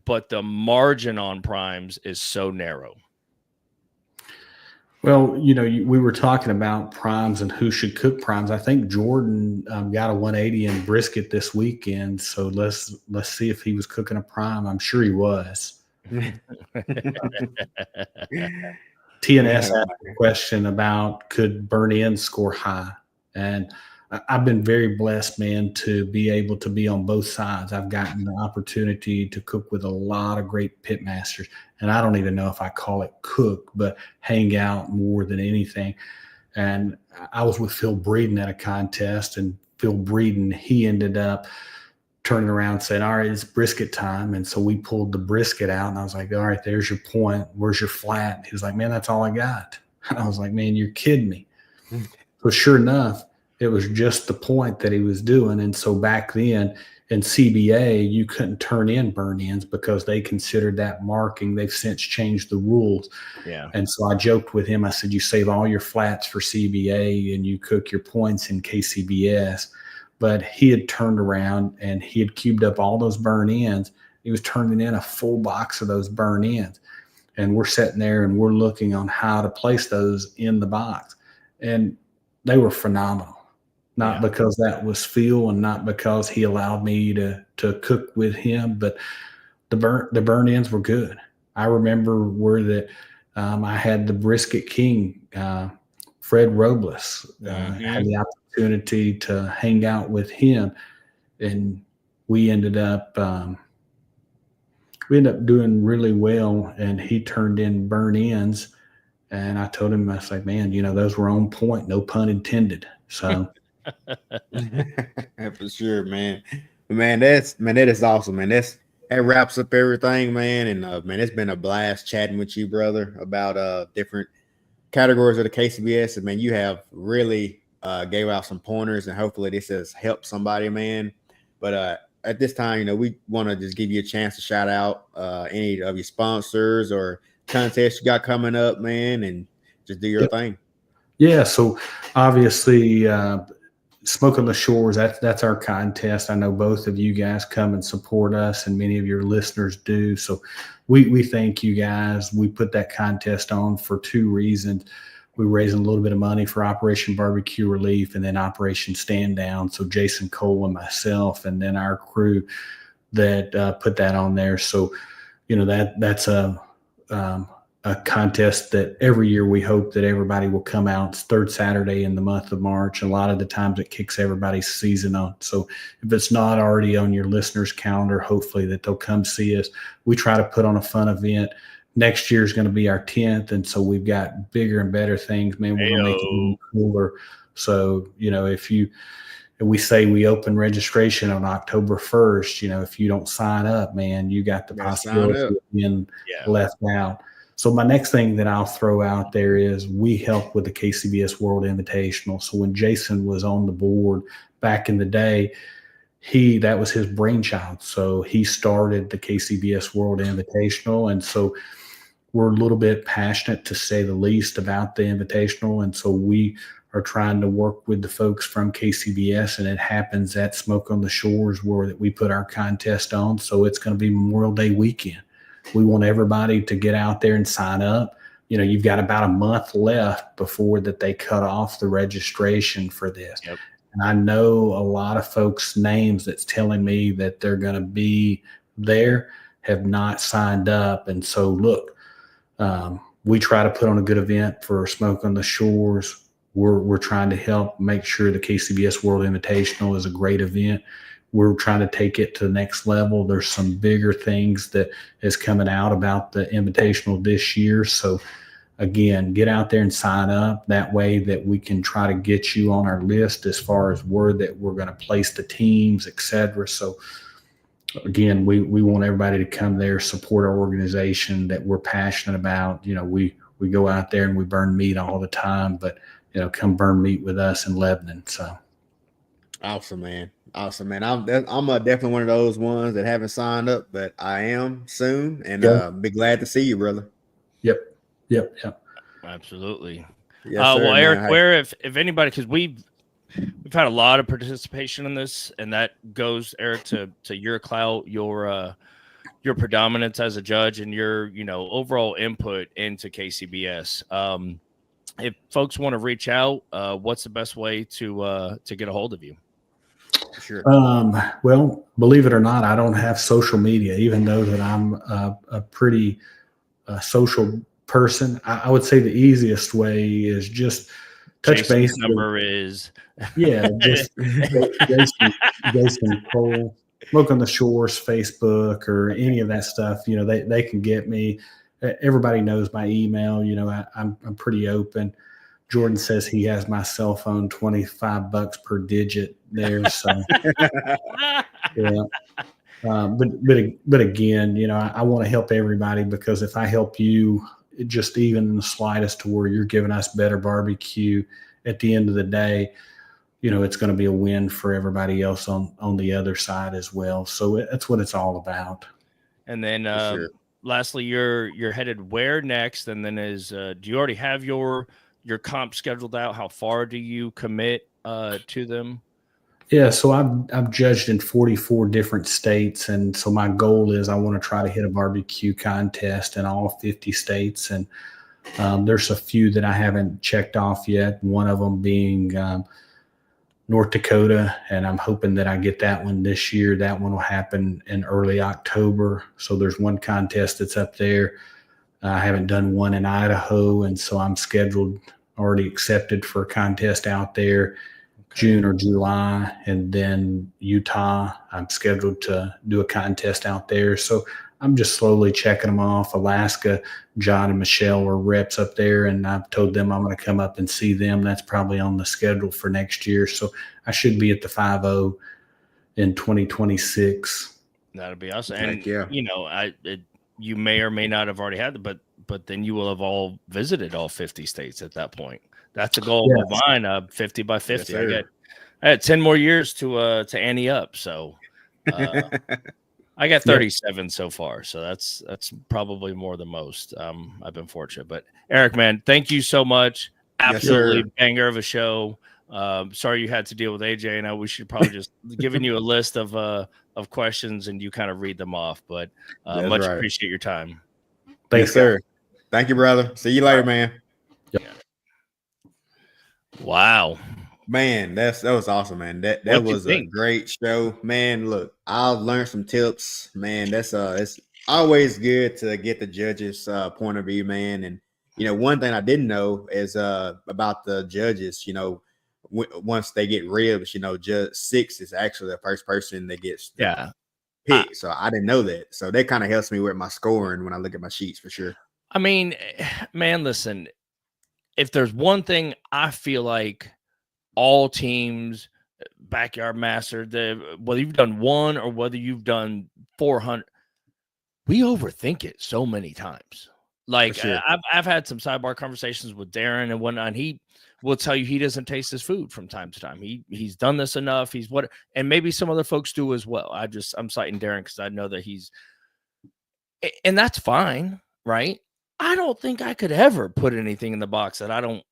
but the margin on Primes is so narrow. Well, we were talking about Primes and who should cook Primes. I think Jordan got a 180 in brisket this weekend, so let's see if he was cooking a Prime. I'm sure he was. TNS asked a question about could burn in score high, and I've been very blessed, man, to be able to be on both sides. I've gotten the opportunity to cook with a lot of great pit masters, and I don't even know if I call it cook, but hang out more than anything. And I was with Phil Breeden at a contest, and Phil Breeden, he ended up turning around and saying, all right, it's brisket time. And so we pulled the brisket out, and I was like, all right, there's your point. Where's your flat? And he was like, man, that's all I got. And I was like, man, you're kidding me. So sure enough, it was just the point that he was doing. And so back then, In CBA, you couldn't turn in burn-ins because they considered that marking. They've since changed the rules. Yeah. And so I joked with him. I said, you save all your flats for CBA and you cook your points in KCBS. But he had turned around and he had cubed up all those burn-ins. He was turning in a full box of those burn-ins. And we're sitting there and we're looking on how to place those in the box. And they were phenomenal. Not because that was Phil and not because he allowed me to cook with him, but the burn-ins were good. I remember I had the Brisket King, Fred Robles. Had the opportunity to hang out with him, and we ended up doing really well. And he turned in burn-ins, and I told him, I was like, man, those were on point, no pun intended. So. For sure, man. That is awesome, man. That wraps up everything, man. And man, it's been a blast chatting with you, brother, about different categories of the KCBS. And man, you have really gave out some pointers, and hopefully this has helped somebody, man. But at this time, we want to just give you a chance to shout out any of your sponsors or contests you got coming up, man, and just do your thing. Yeah. So obviously, Smoke on the Shores, that's our contest. I know both of you guys come and support us, and many of your listeners do. So we thank you guys. We put that contest on for two reasons. We're raising a little bit of money for Operation Barbecue Relief and then Operation Stand Down. So Jason Cole and myself and then our crew that put that on there. So, that's a contest that every year we hope that everybody will come out. It's third Saturday in the month of March. A lot of the times it kicks everybody's season on. So if it's not already on your listeners' calendar, hopefully that they'll come see us. We try to put on a fun event. Next year is going to be our 10th. And so we've got bigger and better things, man. We're going to make it even cooler. So, if we say we open registration on October 1st, if you don't sign up, man, you got the possibility of being left out. So my next thing that I'll throw out there is we help with the KCBS World Invitational. So when Jason was on the board back in the day, that was his brainchild. So he started the KCBS World Invitational. And so we're a little bit passionate, to say the least, about the Invitational. And so we are trying to work with the folks from KCBS, and it happens at Smoke on the Shores where we put our contest on. So it's going to be Memorial Day weekend. We want everybody to get out there and sign up. You've got about a month left before that they cut off the registration for this. Yep. And I know a lot of folks' names that's telling me that they're going to be there have not signed up. And so, look, we try to put on a good event for Smoke on the Shores. We're trying to help make sure the KCBS World Invitational is a great event. We're trying to take it to the next level. There's some bigger things that is coming out about the Invitational this year. So again, get out there and sign up. That way that we can try to get you on our list as far as word that we're going to place the teams, et cetera. So again, we want everybody to come there, support our organization that we're passionate about. We go out there and we burn meat all the time, but come burn meat with us in Lebanon. So awesome, man. Awesome, man. I'm definitely one of those ones that haven't signed up, but I am soon, and be glad to see you, brother. Yep. Absolutely. Yes, sir, well, Eric, man. where if anybody, because we've had a lot of participation in this, and that goes, Eric, to your clout, your predominance as a judge, and your overall input into KCBS. If folks want to reach out, what's the best way to get a hold of you? Sure. Well, believe it or not, I don't have social media, even though that I'm a pretty social person. I would say the easiest way is just touch Jason's base. Number is just Jason Cole, Smoke on the Shores, Facebook, or any of that stuff. They can get me. Everybody knows my email. I'm pretty open. Jordan says he has my cell phone, $25 per digit there. So, yeah. But again, I want to help everybody, because if I help you, just even in the slightest, to where you're giving us better barbecue at the end of the day, it's going to be a win for everybody else on the other side as well. So that's what it's all about. And then sure. lastly, you're headed where next? And then do you already have your comp scheduled out? How far do you commit to them? Yeah, so I've judged in 44 different states, and so my goal is I want to try to hit a barbecue contest in all 50 states. And there's a few that I haven't checked off yet. One of them being North Dakota, and I'm hoping that I get that one this year. That one will happen in early October. So there's one contest that's up there. I haven't done one in Idaho, and so I'm already accepted for a contest out there. June or July, and then Utah, I'm scheduled to do a contest out there. So I'm just slowly checking them off. Alaska, John and Michelle were reps up there, and I've told them I'm going to come up and see them. That's probably on the schedule for next year. So I should be at the 5-0 in 2026. That'll be awesome. Heck And yeah. You may or may not have already had it, but then you will have all visited all 50 states at that point. That's a goal of mine, 50 by 50. Yes, I had 10 more years to ante up. So I got 37 so far. So that's probably more than most. I've been fortunate. But Eric, man, thank you so much. Absolutely banger of a show. Sorry you had to deal with AJ. And we should probably just giving you a list of questions and you kind of read them off. But much appreciate your time. Thanks, sir. Thank you, brother. See you later, man. Yep. Wow. Man, that was awesome, man. That was a great show, man. Look, I learned some tips, man. It's always good to get the judges' point of view, man. And one thing I didn't know is about the judges. Once they get ribs, Judge 6 is actually the first person that gets picked. So I didn't know that. So that kind of helps me with my scoring when I look at my sheets for sure. I mean, man, listen. If there's one thing I feel like all teams, Backyard Master, whether you've done one or whether you've done 400, we overthink it so many times. Like sure. I've had some sidebar conversations with Darren and whatnot, and he will tell you he doesn't taste his food from time to time. He's done this enough. And maybe some other folks do as well. I'm citing Darren because I know that and that's fine, right? I don't think I could ever put anything in the box that I don't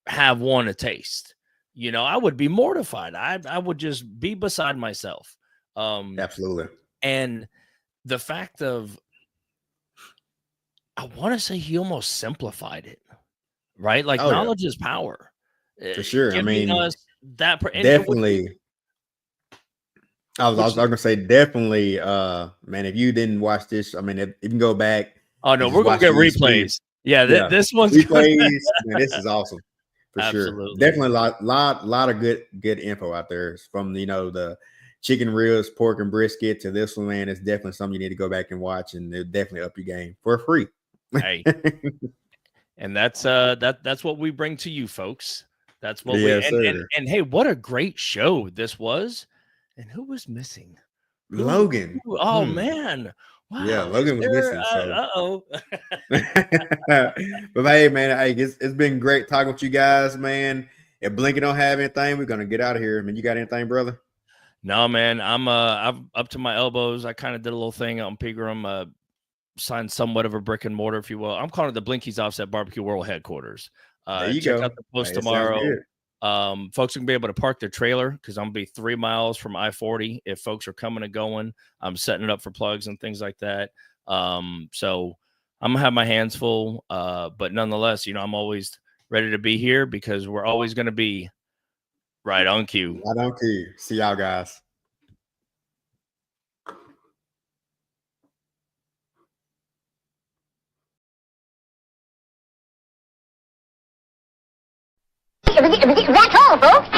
have one to taste. I would be mortified. I would just be beside myself. Absolutely. And the fact of, I want to say he almost simplified it, right? Like knowledge is power. For sure. I mean, definitely. I was going to say definitely, man, if you didn't watch this, I mean, if you can go back. Oh, no, we're going to get replays. Yeah, this one's replays. Man, this is awesome. For sure. Definitely a lot of good info out there from, the chicken ribs, pork and brisket to this one, man. It's definitely something you need to go back and watch, and it'll definitely up your game for free. Hey, and that's what we bring to you folks. That's what and hey, what a great show this was. And who was missing? Logan. Oh man. Wow. Yeah, Logan was missing. So. But hey, man, it's been great talking with you guys, man. If Blinky don't have anything, we're gonna get out of here. I mean, you got anything, brother? No, man. I'm up to my elbows. I kind of did a little thing out in Pegram, signed somewhat of a brick and mortar, if you will. I'm calling it the Blinky's Offset Barbecue World Headquarters. There you check go. out the post tomorrow. Folks are gonna be able to park their trailer because I'm gonna be 3 miles from I-40. If folks are coming and going, I'm setting it up for plugs and things like that. So I'm gonna have my hands full. But nonetheless, I'm always ready to be here because we're always gonna be right on cue. Right on cue. See y'all guys. That's all, folks.